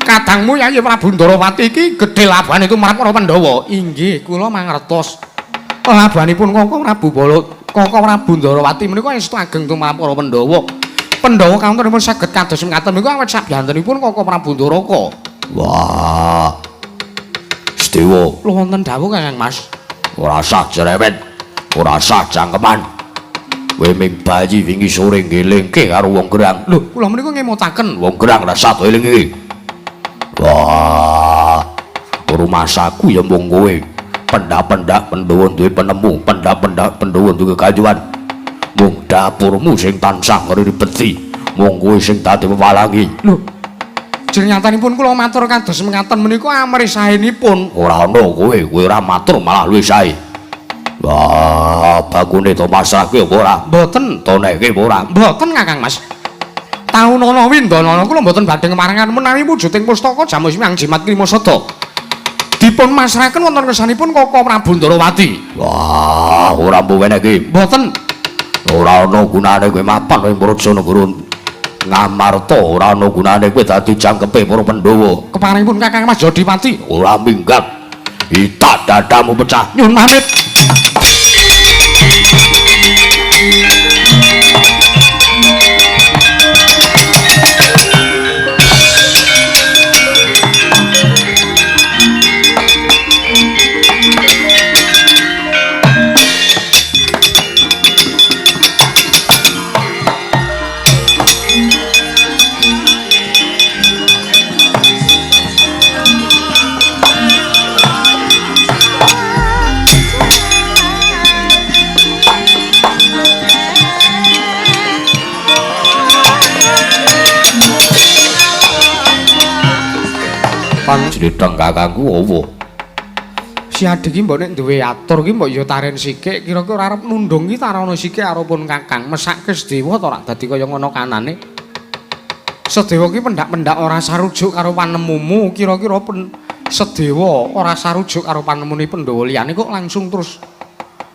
Kadangmu Yayi Prabu Ndrawati iki gedhe labane tumrap para Pandhawa. Inggih, kula mangertos. Labanipun Koko Prabu Koko Prabu Ndrawati menika estu ageng tumrap para Pandhawa. Pandhawa kawontenipun saged kados mekaten menika awit sabyantenipun Koko Prabu Ndoraka. Wah. Sedewa, lho wonten dawuh Kakang Mas. Ora sah jerewet, ora sah cangkeman. Kowe ming bayi wingi sore ngelingke karo wong gerang. Lho, kula menika ngemutaken wong gerang ra sah eling iki. Wah. Rumah saku ya mung kowe. Pendak-pendak Pandhawa duwe penemu, pendak-pendak Pandhawa duwe kekajuan. Mung dapurmu sing tansah ngribeti, mung kowe sing dadi wewalangi. Lho. Jenenyatanipun kula matur kados mekaten menika amrisahenipun. Ora ana kowe ora matur malah luwih sae. Wah, bagune to masrahke apa ora? Mboten, to neke apa ora? Mboten Kakang Mas. Taunana Windanana kula mboten badhe marangan menawi wujuding pustaka Jamus Miang Jimat Klima Sada dipun masrahaken wonten kersanipun Koko Prabu Ndarawati. Wah, ora mbuwene iki. Mboten. Ora ana gunane kowe mapan ing Prajanagara Ngamarta, ora ana gunane kowe dadi jangkepe para Pandhawa. Keparingipun Kakang Mas Jodipati. Ora minggat. Itak dadamu pecah. Nyun pamit. Panjenengan kakangku apa? Si Adi ki mbok nek duwe atur ki mbok ya taren sikik kira-kira arep nundung ki tarono sikik arepun Kakang mesake Sedewa to ora dadi kaya ngono kanane. Sedewa ki pendak-pendak ora sarujuk karo panemumu kira-kira Sedewa ora sarujuk karo panemune Pandhawa liyane kok langsung terus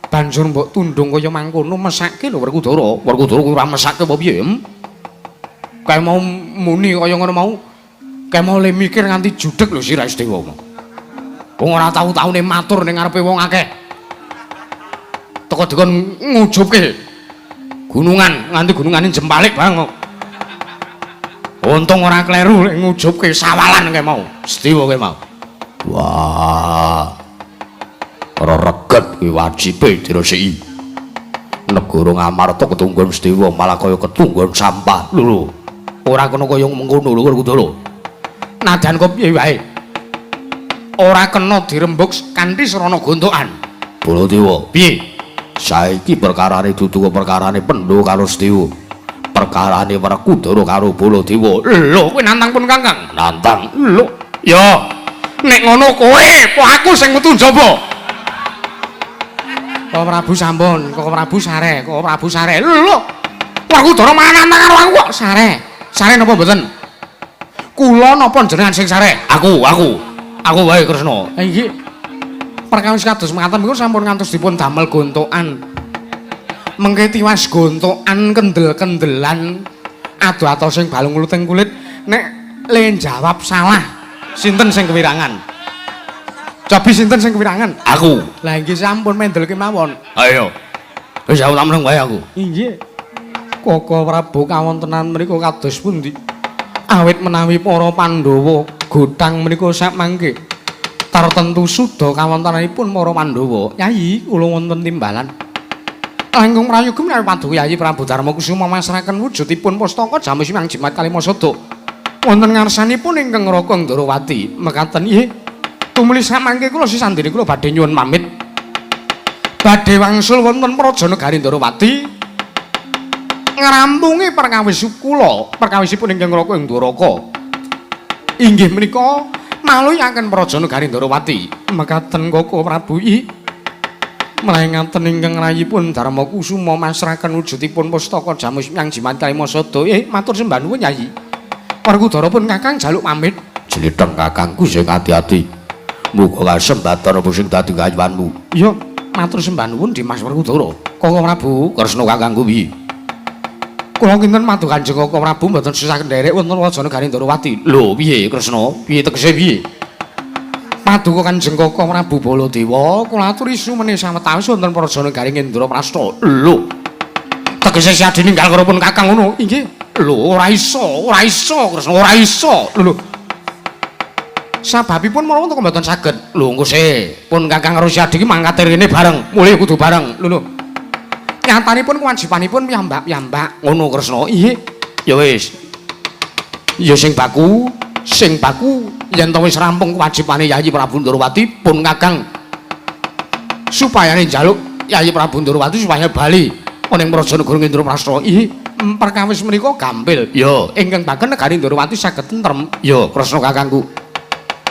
banjur mbok tundung kaya mangkono mesake lho Werkudara. Werkudara kuwi ora mesake apa piye? Kae mau muni kaya ngono mau. Kae mau le mikir nganti judheg lho Sira Sedewa. Wong ora tau-taune matur ning ngarepe wong akeh. Teko dikon ngujubke gunungan nganti gunungane jempalik bang. Untung ora kleru lek ngujubke sawalan kae mau. Sedewa kae mau. Wah. Ora reget kuwi wajibe diresiki. Negara Ngamarta ketunggon Sedewa malah kaya ketunggon sampah lho. Ora kena kaya mengkono lho Werkudara. Najan kok piye wae. Ora kena dirembug kanthi serana gontokan. Baladewa, piye? Saiki perkarane dudu perkarane Pandhawa karo Sedewa. Perkarane Werkudara karo Baladewa. Lho, kowe nantang pun Kakang. Nantang. Lho, ya. Nek ngono kowe, kok aku sing metu njaba. Kok Prabu sampun, kok Prabu sare, kok Prabu sare. Lho. Werkudara malah nantang karo aku kok sare. Sare napa mboten? Kula napa jenengan sing sare? Aku wae Kresna. Nggih. Perkawis kados mekaten niku sampun ngantos dipun damel gontokan. Mengke tiwas gontokan kendel-kendelan adu-atos sing balung luting kulit nek le jawab salah sinten sing kewirangan? Cobi sinten sing kewirangan? Aku. Lah nggih sampun mendelke mawon. Ayo. Wis aku tamreng wae aku. Nggih. Koko Prabu kawontenan mriku kados pundi? Awit menawi para Pandhawa godhang menika sak mangke tartentu suda kawontenanipun para Pandhawa. Yayi, kula wonten timbalan. Langkung prayoga menawi paduka Yayi Prabu Darmakusuma masrahaken wujudipun pustaka Jamus Miang Jimat Kalima Sada wonten ngarsanipun ingkang Raka Ndarawati. Mekaten nggih. Tumuli sak mangke kula sisandene kula badhe nyuwun pamit. Badhe wangsul wonten Praja Negari Ndarawati. Ngrampungi perkawis kula, perkawisipun ingkang Raka Ndwaraka. Inggih menika maluyaken Praja Negari Ndarawati. Mekaten Koko Prabu iki mlaingaken ingkang rayipun Darmakusuma masrahaken wujudipun pustaka Jamus Miang Jimat Kalima Sada. Matur sembah nuwun Yayi. Werkudara pun Kakang jaluk pamit. Jlitheng kakangku sing ati-ati. Muga kasembadan apa sing dadi kayuwanmu. Iya, matur sembah nuwun Dimas Werkudara. Koko Prabu Kresna kakangku piye? Kula kinten matur Kanjeng Koko Prabu mboten susah kendherek wonten Raja Negari Ndarawati. Lho, piye Kresna? Piye tegese piye? Paduka Kanjeng Koko Prabu Baladewa, kula aturi sumene sawetawis wonten Raja Negari Indraprastha. Lho. Tegese si Adi ninggal karo pun Kakang ngono. Inggih. Lho, ora iso Kresna, ora iso. Lho. Sababipun mawon kok mboten saged. Lho, engko se, pun Kakang karo si Adi ki mangkat rene bareng, mulih kudu bareng. Lho. Nyatanipun kewajibanipun piyambak-piyambak ngono Kresna. Nggih. Ya wis. Ya sing baku yen to wis rampung kewajibane Yayi Prabu Ndarawati pun Kakang supayane njaluk Yayi Prabu Ndarawati supaya bali ning Praja Negara Indraprastha. Nggih, perkawis menika gampil. Ya, ingkang baken Negari Ndarawati saged tentrem. Ya, Kresna kakangku.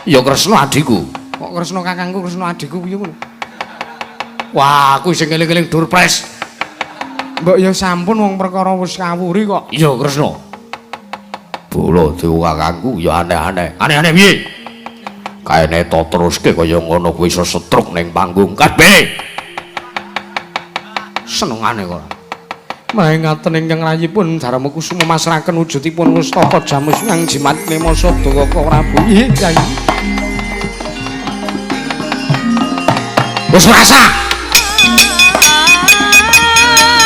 Ya Kresna adhiku. Kok Kresna kakangku, Kresna adhiku piye ngono? Wah, aku sing eling-eling durpres. Mbok ya sampun wong perkara wis kawuri kok. Iya, Kresna. Baladewa kakangku ya aneh-aneh. Aneh-aneh piye? Kaene to teruske kaya ngono kuwi iso setruk ning panggung. Kabeh. Senengane kok. Mahe ngaten ingkang rayipun Darma Kusuma masraken wujudipun Mustaka Jamus Hyang Jimat Klima Sadaka Prabu. Nggih, Kyai. Wis rasa.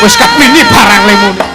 Wis kapini barang lemune.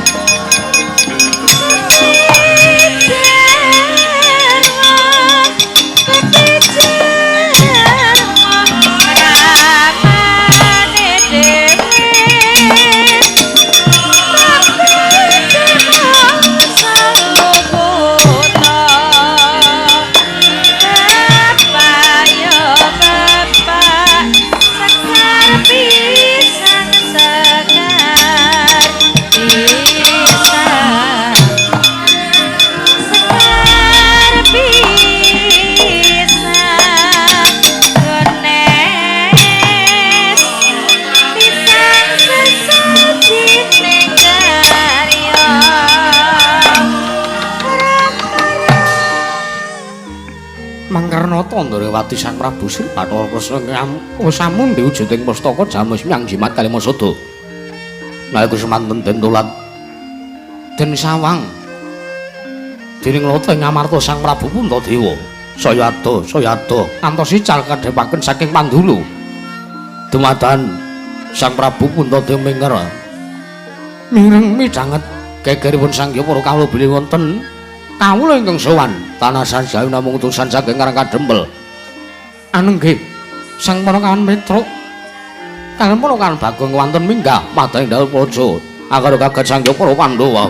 Ndorewati Sang Prabu Sri Bathara Kresna sampun diwujuding Pustaka Jamus Hyang Jimat Kalima Sada. Nah iku semanten den tulat den sawang dening Lata ing ngamarta Sang Prabu Puntadewa. Saya ado ngantos ical kadhepaken saking Pandulu. Dumadakan Sang Prabu Puntadewa mireng midhanget gegeripun Sangya para kawula bilih wonten kawula ingkang sowan tanah sanjawi namung utusan saking Karang Kadempel. Anenggih Sang Panakawan Petruk kaliyan Panakawan Bagong wonten minggah madhaing dalem praja agar kaget Sangya para Pandhawa.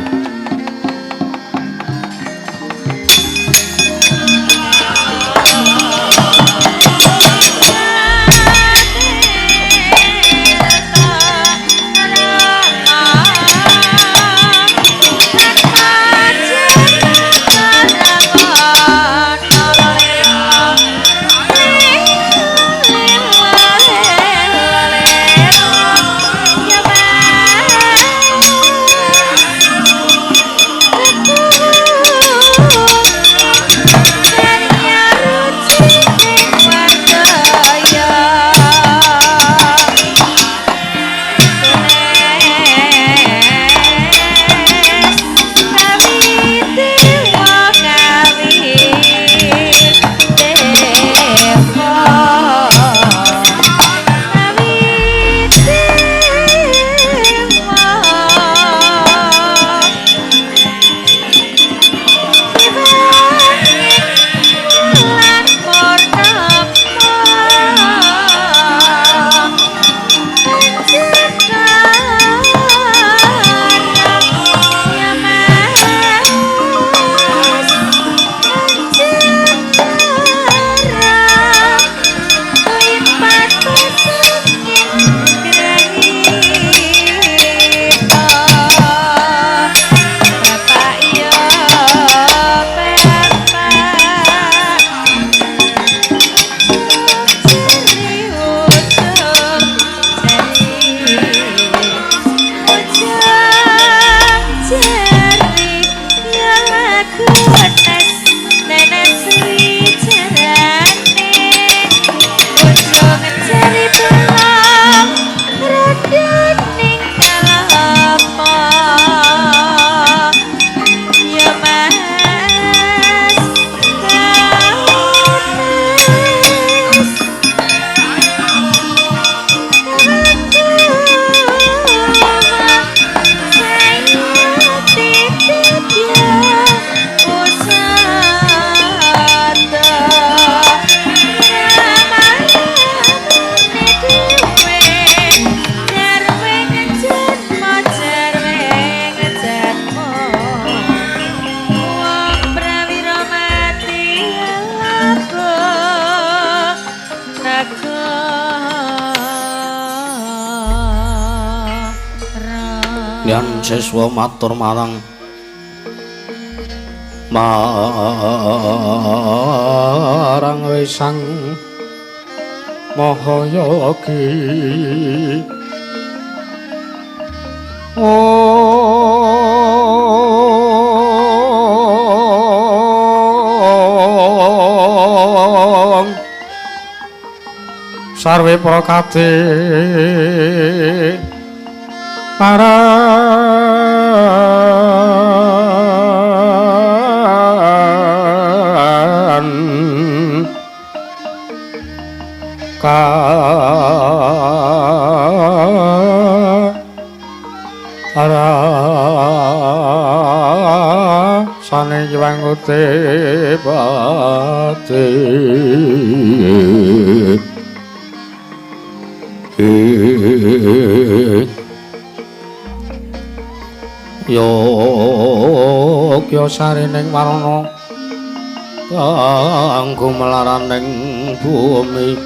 Yan seswa matur marang Sang Mahayogi. Oh wong sarwe prakate paran ka ara sane jwangote pati Yogya sarining warana kanggo melaraning bumi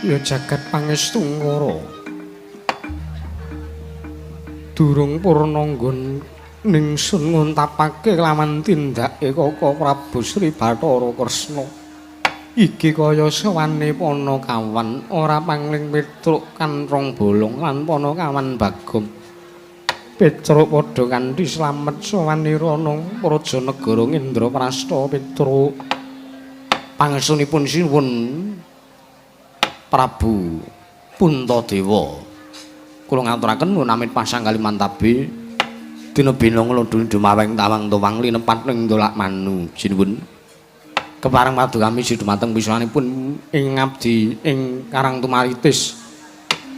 ya jagat pangestu ngara durung purna nggon ningsun nguntapake lawan tindake Kaka Prabu Sri Bathara Kresna iki kaya sawane Panakawan ora pangling Petruk Kanrong Bolong lan Panakawan Bagong Petruk padha kanthi slamet sawane rana Praja Negara Indraprasta Petruk pangestunipun sinuwun Prabu Puntadewa kula ngaturaken nuwun amit pasang Kalimantabe dina bina nglodhuni dumaweng tawang towang linepat ning dolak manu sinuwun kepareng padha kami dumateng pisanipun ing ngabdi ing Karang Tumaritis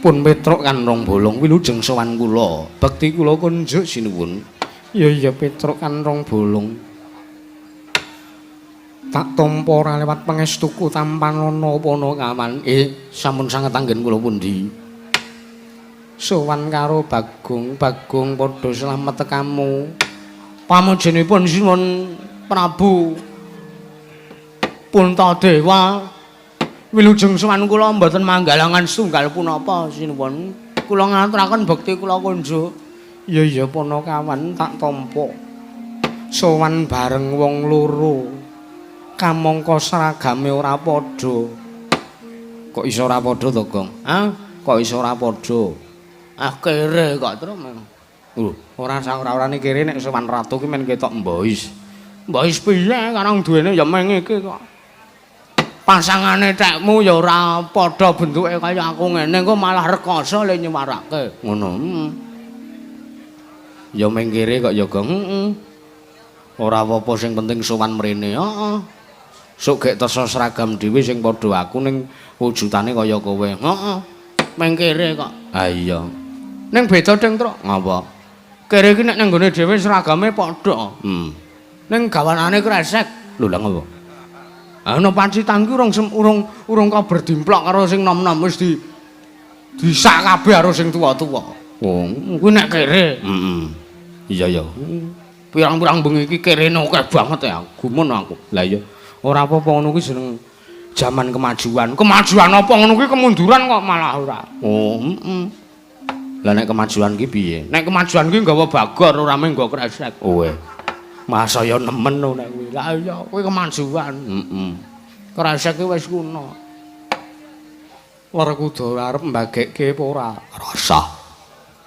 pun Petruk Kanrong Bolong wilujeng sowan kula bekti kula kunjuk sinuwun iya Petruk Kanrong Bolong tak tampa ora lewat pangestuku tampanana Panakawan sampun sanget anggen kula pundi sowan karo Bagong padha slamet tekamu pamujenipun sinuwun Prabu Puntadewa wilujeng sowan kula mboten manggalangan setunggal punapa sinuwun kula ngaturaken bekti kula kunjuk iya Panakawan tak tampa sowan bareng wong loro kamangka seragame ora padha. Kok iso ora padha to, Gong? Hah? Kok iso ora padha? Kere kok terus. Ora ora-orane kere nek sowan ratu ki men ketok mbois. Mbois piye karang duwene ya meng iki kok. Pasangane tekmu ya ora padha bentuke kaya aku ngene kok malah rekoso le nyuwarake. Ngono. Ya meng kere kok ya, Gong. Ora apa-apa sing penting sowan mrene. Heeh. Sok gek tesa seragam dhewe sing padha aku ning wujudane kaya kowe. Heeh. Meng kere kok. Ha iya. Ning beda ding, Truk. Ngapa? Kere iki nek nang gone dhewe seragame padha. Ning gawanane kresek. Lho lha ngapa? Ana pancitan ki urung kabar dimplok karo sing nom-nom wis disak kabeh karo sing tuwa-tuwa. Oh, kuwi nek kere. Iya ya. Pirang-pirang bengi iki kerene akeh banget ya. Gumun aku. Lah iya. Ora apa-apa ngono kuwi jeneng jaman kemajuan. Kemajuan apa ngono kuwi kemunduran kok malah ora. Oh, Lah nek kemajuan ki piye? Nek kemajuan ki nggawa bagor ora mung nggawa kresek. Oh. Masaya nemen nek kuwi. Lah iya, kuwi kemajuan. Kresek ki wis kuna. Werkuda arep mbagekke apa ora? Rasa.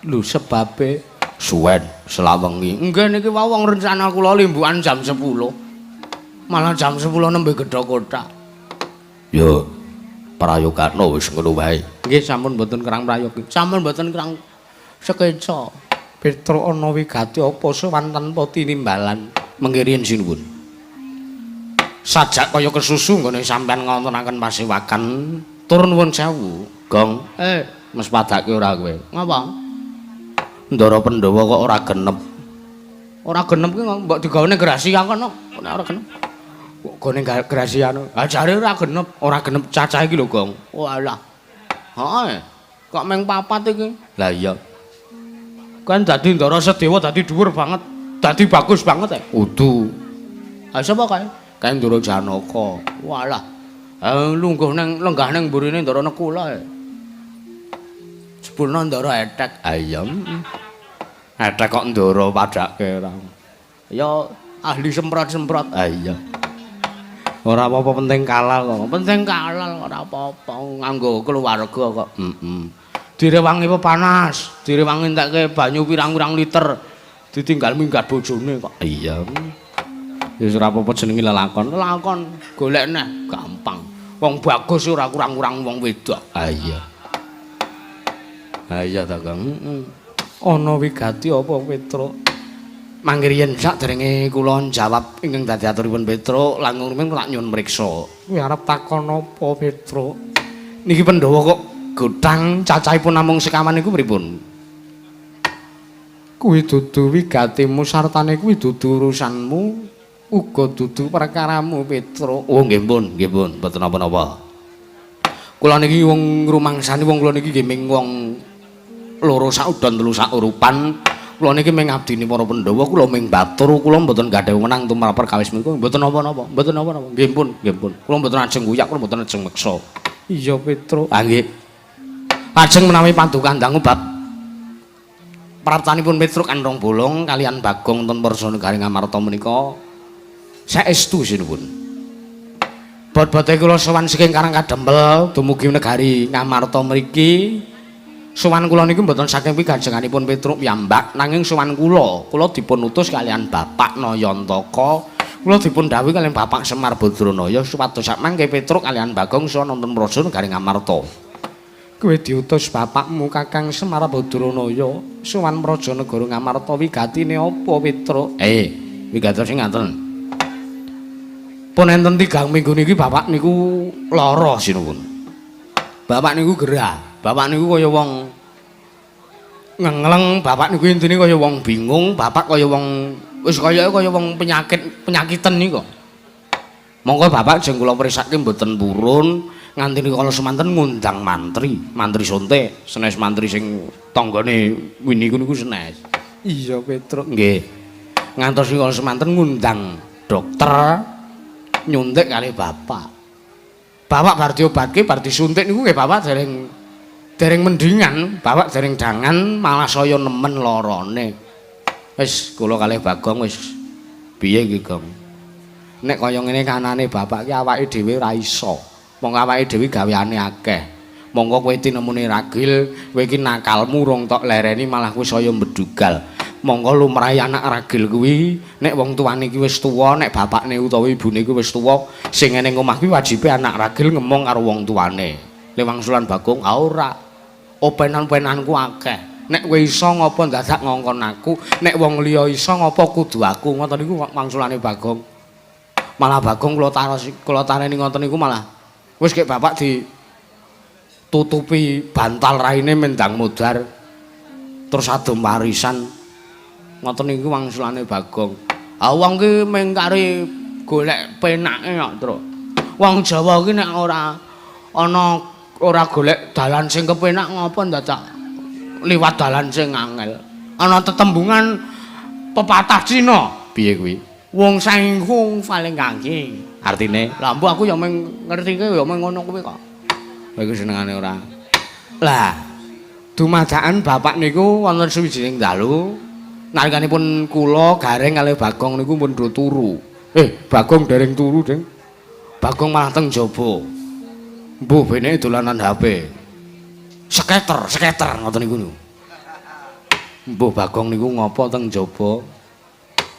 Lho sebabe suwen selawengi. Nggih niki wau wong rencana kula limbukan jam 10. Malah jam 10 nembe gedha kotak. Yo, prayogane wis ngono wae. Nggih sampun mboten kerang prayogi. Sampun mboten kerang sekeca. Petruk ana wigati apa sowan tanpa tinimbalan. Mengkirin sinuwun. Sajak kaya kesusu nggone sampean ngontonaken pasewakan tur nuwun sewu. Gong, mes padake ora kowe. Ngapa? Ndara Pandhawa kok ora genep. Ora genep ki mbok digawane grasia kono. Nek ora genep. Kok gone grasia. Ha jare ora genep, ora genep cacah iki lho, Gong. Walah. Heeh. Kok meng papat iki? Lah iya. Kan dadi Ndara Sedewa dadi dhuwur banget, dadi bagus banget ya. Udu. Ha sapa kae? Kae Ndara Janaka. Walah. Lungguh nang lenggah nang mburine Ndara Nekula. Purna ndara etek. Ayam. Etek kok ndara padake ora. Ya ahli semprot-semprot. Iya. Ora apa-apa penting kalal kok. Penting kalal ora apa-apa nganggo keluarga kok. Direwangi panas, direwangi entekke banyu pirang-pirang liter. Ditinggal minggat bojone kok. Iya. Wis ora apa-apa jenenge lelakon. Lelakon golek neh gampang. Wong bagus ora kurang-kurang wong wedok. Ah iya. Ah iya ta, Kang. Ana wigati apa Petruk? Mangke yen sakderenge kula jawab ingkang dadi aturipun Petruk, langkung rumiyin tak nyuwun mriksa. Kuwi arep takon apa Petruk? Niki Pandhawa kok godhang cacahipun namung sekawan niku pripun? Kuwi dudu wigatimu sartane kuwi dudu urusanmu, uga dudu perkaramu Petruk. Oh nggih pun, mboten napa-napa. Kula niki wong ngrumangsani wong kula niki nggih ming wong loro sak udon telu sak urupan. Kula niki ming abdine para Pandhawa, kula ming batur, kula mboten gadhah wewenang tumrap perkawis menika. Mboten napa-napa, mboten napa-napa. Nggih pun. Kula mboten ajeng guyak, kula mboten ajeng meksa. Iya Petruk. Ah nggih. Ajeng menawi paduka ndang bab praptanipun Petruk Kandhong Bolong kalian Bagong wonten Warsanegara Ngamarta menika saestu sinipun. Bot-bote kula sowan saking Karang Kadempel dumugi negari Ngamarta mriki. Sowan kula niku mboten saking pikanjenganipun Petruk piyambak, nanging sowan kula dipun utus kalian Bapak Nayantaka. Kula dipun dhawuhi kalian Bapak Semar Badranaya supados samangke Petruk kalian Bagong saha nonton Warsanegara Ngamarta. Kowe diutus bapakmu Kakang Semar Badranaya sowan Prajanegara Ngamarta wigatine apa Petruk? Wigatos sing ngaten. Pun enten 3 minggu niki bapak niku lara sinuwun. Bapak niku gerah. Bapak niku kaya wong ngengleng, bapak niku intine kaya wong bingung, bapak kaya wong wis kaya wong penyakiten niku. Monggo bapak jeng kula prisake mboten purun nganti kala semanten ngundang mantri sonte, senes mantri sing tanggane winiku niku senes. Iya Petruk. Nggih. Ngantos kala semanten ngundang dokter nyuntik kali bapak. Bapak bar diobatke, bar disuntik niku nggih bapak dereng mendingan, bapak dereng dangan malah saya nemen larane. Wis kula kalih Bagong wis piye iki, Gong? Nek kaya ngene kanane bapak ki awake dhewe ora iso. Monggo awake dhewe gaweane akeh. Monggo kowe tinemune ragil, kowe iki nakalmu rong tok lereni malah kowe saya mbedugal. Monggo lumrahe anak ragil kuwi nek wong tuane iki wis tuwa, nek bapakne utawa ibune kuwi wis tuwa, sing ning omah kuwi wajibe anak ragil ngomong karo wong tuane. Lewangsulan Bagong ora. Openan-openanku akeh. Nek kowe iso ngapa dadak ngongkon aku, nek wong liya iso ngapa kudu aku. Ngoten niku wangsulane Bagong. Malah Bagong kula tareni ngoten niku malah wis kek bapak ditutupi bantal raine mendang modar. Terus adem warisan. Ngoten niku wangsulane Bagong. Ah wong ki mung kare golek penake kok, Tru. Wong Jawa ki nek ora golek dalan sing kepenak ngapa dadak liwat dalan sing angel. Ana tetembungan pepatah Cina. Piye kuwi? Wong saingkung paling kangge. Artine, lha mbok aku ya mung ngertike ya mung ngono kuwi kok. Lha iku senengane ora. Lah, dumadakan bapak niku wonten sawijining dalu nalikanipun kula gareng kalih Bagong niku pun turu. Bagong dereng turu, Ding. Bagong malah teng jaba. Mbuh beneke dolanan HP. Seketer ngoten niku. Mbuh Bagong niku ngopo teng jaba.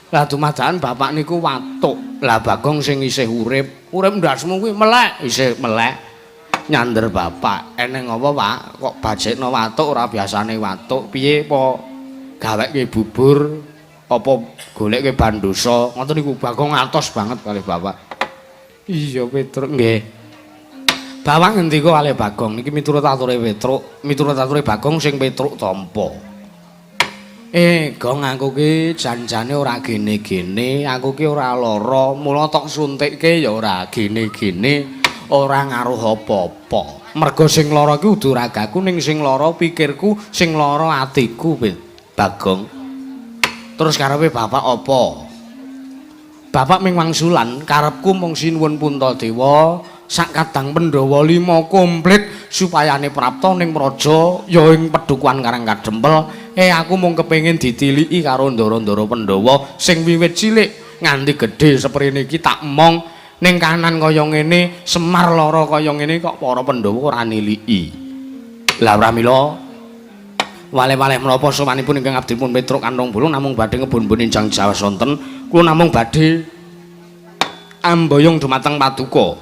Lah dumadakan bapak niku watuk. Lah Bagong sing isih urip ndasmu kuwi melek, isih melek. Nyander bapak, eneng apa Pak? Kok bajekno watuk ora biasane watuk. Piye apa gaweke bubur apa golekke bandosa? Ngoten niku Bagong atos banget kalih bapak. Iya Petruk nggih. Bapak ngendika kalih Bagong niki miturut ature Petruk, miturut ature Bagong sing Petruk tampa. Gong aku ki janjane ora gene-gene, aku ki ora lara, mula tok suntikke ya ora gene-gene, ora ngaruh apa-apa. Merga sing lara ki udu ragaku ning sing lara pikirku, sing lara atiku, Bagong. Terus karepe bapak apa? Bapak ming wangsulan karepku mung sinuwun Puntadewa sak kadang Pandhawa 5 komplit supayane prapta ning praja ya ing Padukuhan Karang Kadempel. Aku mung kepengin ditiliki karo ndara-ndara Pandhawa sing wiwit cilik nganti gedhe seprene iki tak emong ning kanan kaya ngene, Semar lara kaya ngene kok para Pandhawa ora niliki. Lah pramila wale-wale menapa samanipun ingkang abdi pun Petruk Kantong Bolong namung badhe ngebun-bun injang Jawa sonten, kula namung badhe amboyong dumateng Paduka.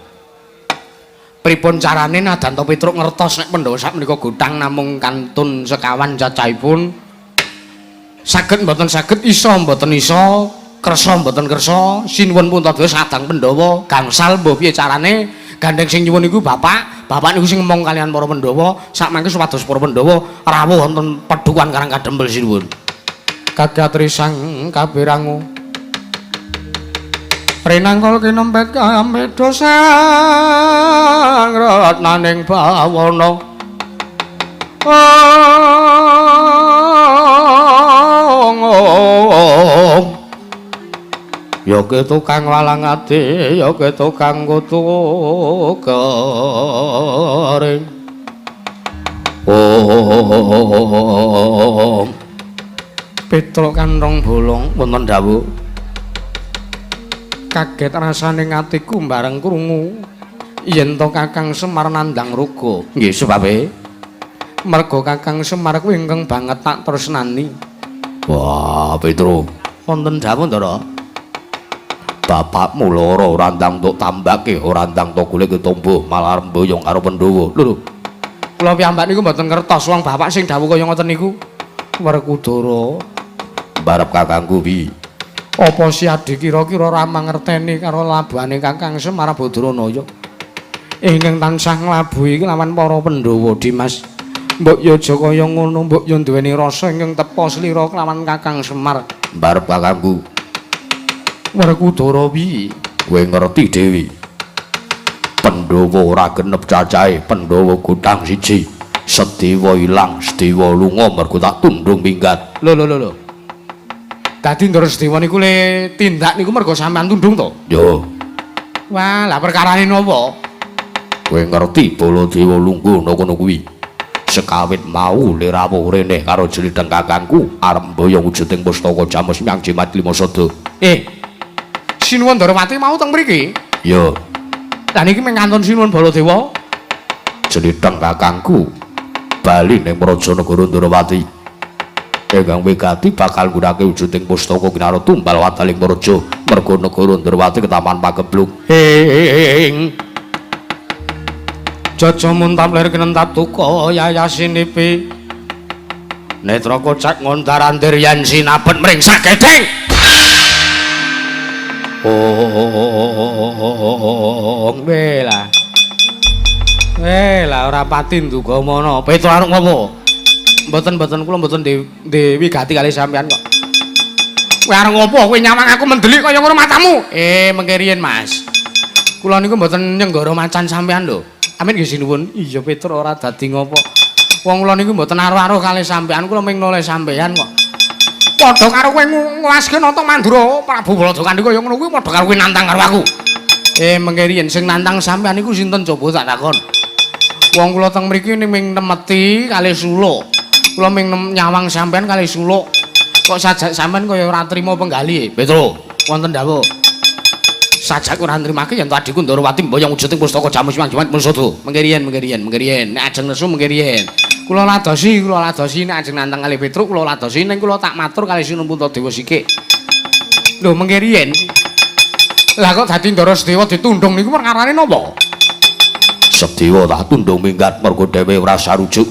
Pripun carane Nadanto Petruk ngertos nek Pandhawa sak menika gutang namung kantun sekawan cacahipun saged mboten saged isa mboten isa kersa mboten kersa sinuwun pun tadha sadang Pandhawa gangsal mbah piye carane gandeng sing nyuwun iku bapak niku sing ngomong kalian para Pandhawa sak mangke supados para Pandhawa rawuh wonten Padukuhan Karang Kadempel sinuwun kagatrisang kabirangu rinangkul kinempet kamedha sang ratnaning bawana ya tukang walang ati ya tukang kutu kering Petruk Kantong Bolong wonten dawuh kaget rasaning atiku bareng krungu yen to Kakang Semar nandhang ruga. Nggih sebabe merga Kakang Semar kuwi ingkang banget tak tresnani. Wah, Petruk. Wonten dawuh Ndara. Bapakmu lara ora ndang tok tambake, ora ndang tok golek ketombo, malah mboyong karo Pandhawa. Lho. Kula piyambak niku mboten ngertos wong bapak sing dawuh kaya ngoten niku. Werkudara. Barep kakangku piye? Apa si Adi kira-kira ora mangerteni karo labane Kakang Semar Badranaya ingkang tansah nglabuhi lawan para Pandhawa Dimas. Mbok ya aja kaya ngono, mbok ya duweni rasa ingkang tepa slira kelawan Kakang Semar. Barep kakangku. Werkudara piye? Kowe ngerti dhewe. Pandhawa ora genep cacahe, Pandhawa gutang siji. Sedewa ilang, Sedewa lunga mergo tak tundung minggat. Lho. Dadi Ndara Sedewa niku le tindak niku mergo sampean tundung to? Yo. Wah, lah perkarane napa? Kowe ngerti Baladewa lungguh kono kuwi. Sekawit mau le rawuh rene karo jlitheng kakangku arep mboyong wujuding pustaka Jamus Myang Jimat Lima Sada. Sinuwun Darawati mau teng mriki? Yo. Lah niki mengantun sinuwun Baladewa. Jlitheng kakangku bali ning Prajanagara Darawati. Ingkang wigati bakal nggunakake wujuding pustaka kinaro tumbal wataling praja merga negara Darawati ketaman pagebluk. Jaja muntap lir kinentap tuka yayasinipi netra kocak ngondarandir yen sinabet mring sagedheng. Lah ora pati nduga mono. Petruk arep ngopo? Mboten kula mboten dewi gati kali sampean kok. Kowe arep ngopo? Kowe nyawang aku mendelik kaya ngono matamu. Mengke riyen Mas. Kula niku mboten nyenggara macan sampean lho. Amin nggih sinuwun. Iya Petruk ora dadi ngopo. Wong kula niku mboten aruh-aruh kali sampean, kula ming noleh sampean kok. Padha karo kowe nglaske nata Mandura Prabu Baladakandhi kaya ngono kuwi padha karo kowe nantang karo aku. Mengke riyen sing nantang sampean niku sinten coba tak takon. Wong kula teng mriki ming nemeti kali suluk. Kula ming nyawang sampean kali suluk. Kok sajak sampean kaya ora trima penggali. Petruk, wonten dawuh. Sajak ora nrimake yen adiku Ndarawati mboyong wujuding pustaka Jamus Myang Jimat Sada. Mengke riyen. Nek ajeng nesu mengke riyen. Kula ladosi nek ajeng nantang kali Petruk kula ladosi ning kula tak matur kali Sinuwun Puntadewa sikik. Lho mengke riyen. Lah kok dadi Ndara Sedewa ditundung niku perkarane napa? Sedewa tak tundung minggat mergo dhewe ora sarujuk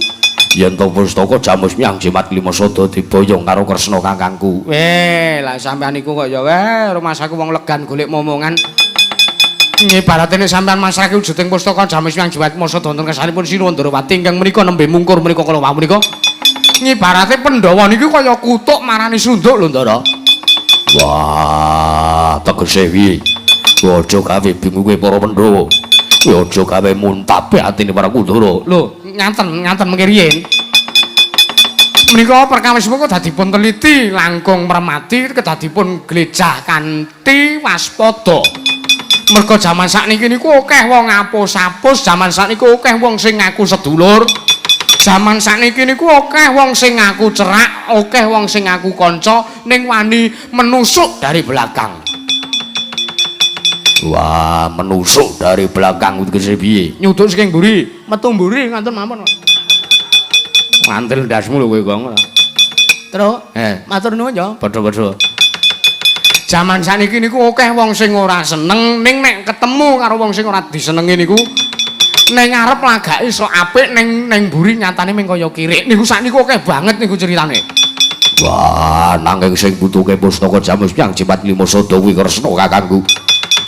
yen to pustaka Jamus Myang Jimat Lima Sada diboyong karo Kresna kakangku. Lah sampean niku kok ya rumah saku wong legan golek momongan. Ngibarate nek sampean masrahke wujuding pustaka Jamus Myang Jimat Lima Sada wonten kersanipun Sinuwun Darawati ingkang menika nembe mungkur menika kala wau menika. Ngibarate Pandhawa niku kaya kutuk marani sunduk lho Ndara. Wah, tegese piye? Aja gawe bingung kowe para Pandhawa. Aja gawe muntape atine para Kundara. Lho, nganten mengke riyen. Menika perkawis menika dadipun teliti langkung mermati kedadipun glejah kanthi waspada. Mergo jaman sakniki niku akeh wong apus-apus, jaman sakniku akeh wong sing ngaku sedulur. Jaman sakniki niku akeh wong sing ngaku cerak, akeh wong sing ngaku kanca ning wani menusuk dari belakang. Wah, menusuk dari belakang tegese piye? Nyuduk saking mburi, metu mburi nganten mawon. Mantel ndasmu lho kowe kok. Terus, matur nuwun ya, padha-padha. Jaman sakniki niku akeh wong sing ora seneng ning nek ketemu karo wong sing ora disenengi niku ning ngarep lagake sok apik ning mburi nyatane mung kaya kirik. Niku sakniku akeh banget niku ceritane. Wah, nanging sing butuhke pustaka Jamus Yang Jimat Lima Sada kuwi Kresna kakangku.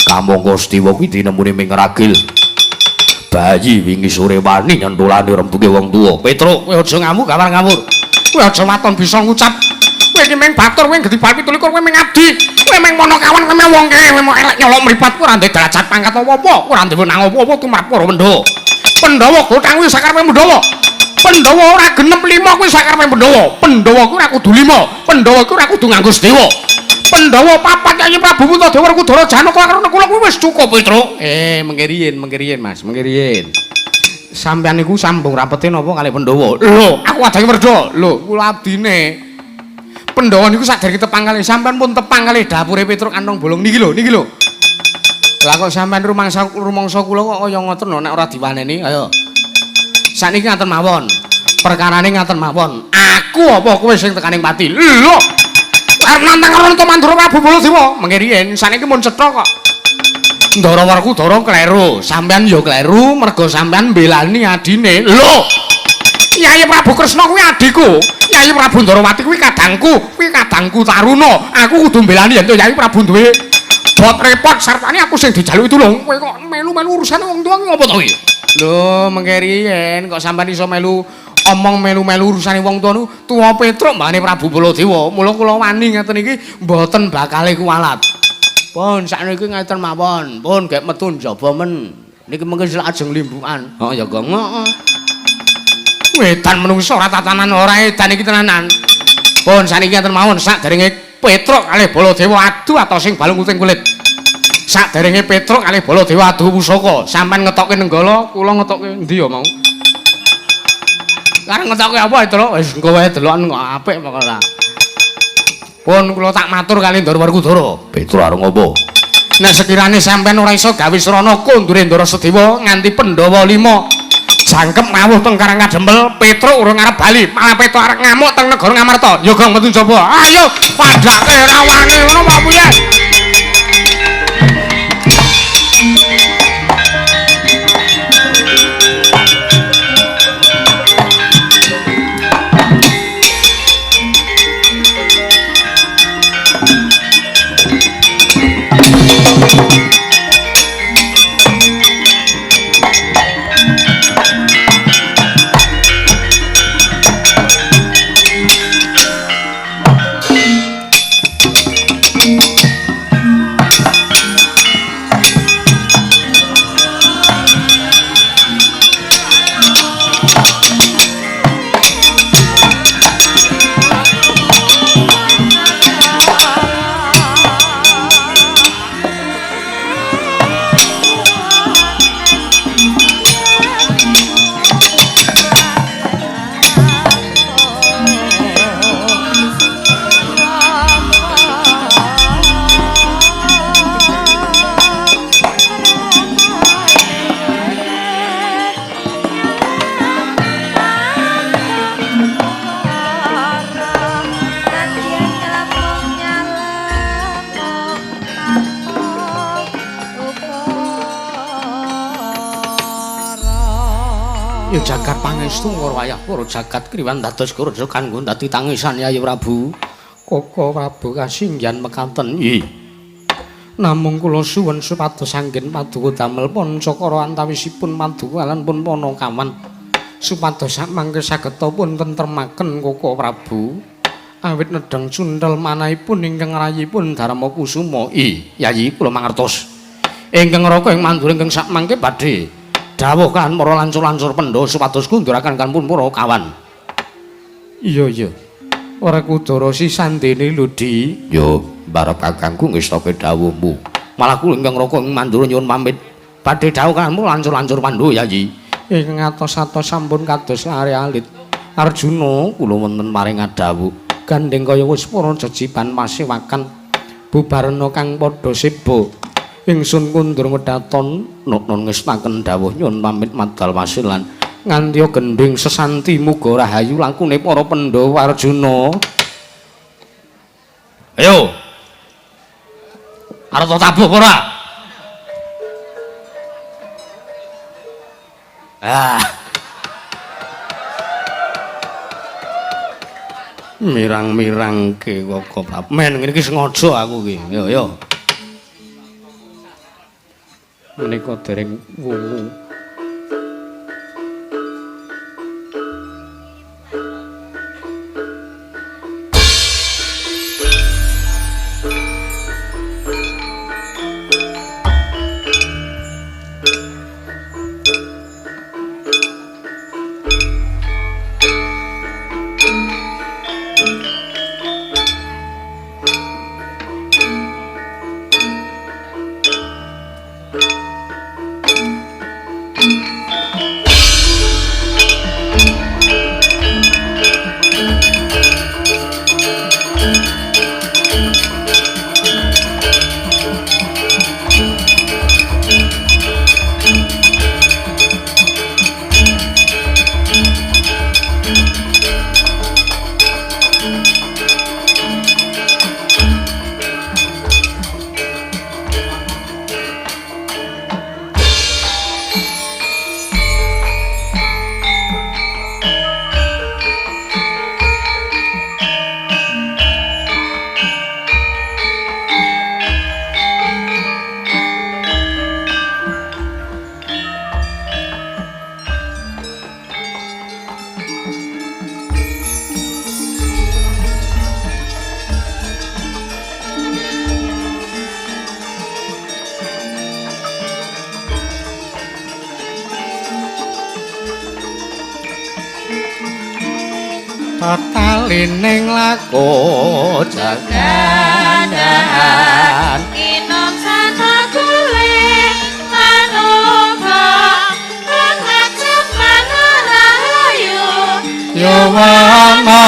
Kamangka Stiwa kuwi dinemuni ming ragil. Bayi wingi sore wani nyentulane rembuge wong tuwa. Petruk, kowe aja ngamuk gawar ngamur. Kowe aja waton bisa ngucap. Kowe iki meng batur, kowe gedhi bal 17, kowe meng abdi. Kowe meng monokawan, kowe meng wong kene, kowe mau elek nyolok mripat, kowe ora ndek derajat pangkat apa-apa, kowe ora ndek nang apa-apa tumrap para Pandhawa. Pandhawa godhang kuwi sakarepe Pandhawa. Pandhawa ora genep 5 kuwi sakarepe Pandhawa. Pandhawa kuwi ora kudu 5. Pandhawa kuwi ora kudu nganggo Sedewa. Pandhawa 4 Yayi Prabu Puntadewa Kudara Janaka karo kula kuwi wis cukup, Petruk. Mengiriyen, Mas, mengiriyen. Sampeyan niku sambung rapete napa kalih Pandhawa? Lho, aku adange werda. Lho, kula abdine. Pandhawa niku sadèrèngé tepang kalih sampean pun tepang kalih dapure Petruk Kantong Bolong niki lho. Lah kok sampean rumangsa kula kok kaya ngoten nek ora diwaneni, ayo. Sakniki ngaten mawon. Perkarane ngaten mawon. Aku apa kowe sing tekaning pati? Lho. Arep nantang karo Mandura Prabu Baladewa. Mengiriyen sakniki mun cetha kok. Ndara Werkudara kleru, sampean ya kleru mergo sampean mbelani adine. Lho. Yayi Prabu Kresna kuwi adikku. Yayi Prabu Ndarawati kuwi kadangku Taruna. Aku kudu mbelani yen Yayi Prabu duwe bot repot sartane aku sing dijaluki tulung. Kowe kok melu-melu urusan wong tuwa ki ngopo to iki? Lho, mengkiriyen kok sampean iso melu melu urusane wong tuwa niku tuwa Petruk mbane Prabu Baladewa. Mula kula wani ngeten iki mboten bakal kuwalat. Pun sakniki ngeten mawon. Pun gek metu njaba men. Niki mengke ajeng limbukan. Oh ya kok ngono. Wedan menungso ora tatanan ora edan iki tenanan. Pun sakniki ngeten mawon saderenge Petruk kalih Baladewa adu atos sing balung kuting kulit. Saderenge Petruk kalih Baladewa adu pusaka. Sampeyan ngetokke nenggala, kula ngetokke endi ya mau? Lah ngetokke apa, Petruk? Wis engko wae deloken kok apik pokoke. Pun kula tak matur kalih Ndara Werkudara. Petruk arep ngopo? Nek sekirane sampean ora iso gawe srana kondure Ndara Sedewa nganti Pandhawa 5 jangkep ngawuh teng Karang Kadempel, Petruk urung arep bali, malah Petruk arep ngamuk teng negara Ngamarta. Ya gong metu njaba. Ayo padhake rawane ngono apa piye? Ya jagat pangestu ngrawayah para jagat kriwan dados kuraja kanggo dadi tangisan Yayi Prabu. Koko Prabu kasinggihan mekaten. Nggih. Namung kula suwun supados anggen paduka damel pancakara antawisipun paduka lan pun Panakawan. Supados samangke sageta pun tentremaken Koko Prabu. Awit nedhang cundhel manahipun ingkang rayipun Darma Kusuma. Yayi kula mangertos. Ingkang raka ing mandur ingkang sakmangke badhe dawuh kan para lancur-lancur Pandhawa supados kunduraken kan pun Panakawan. Iya. Ora kudara sisandene lho, Di. Yo, barep kakangku ngestake dawuhmu. Malah kula ingkang raka ing Mandura nyuwun pamit badhe dawuh kamu lancur-lancur Pandhu Yayi. Ing atos-atos sampun kados lare alit. Arjuna kula wonten paring dawuh gandeng kaya wis para jejiban pasewakan bubarna kang padha seba. Ingsun kundur ngedaton nun ngestaken dawuh nyuwun pamit madal wasilan nganti gending sesanti muga rahayu lakune para Pandhawa Arjuna. Ayo. Arep tabuh apa ora? Mirang-mirangke kok men ngene iki sengaja aku iki. Yo. Menika dereng wungu. Talining laku jaganan inom sanaguling manuga ngajep manarahayu Yawana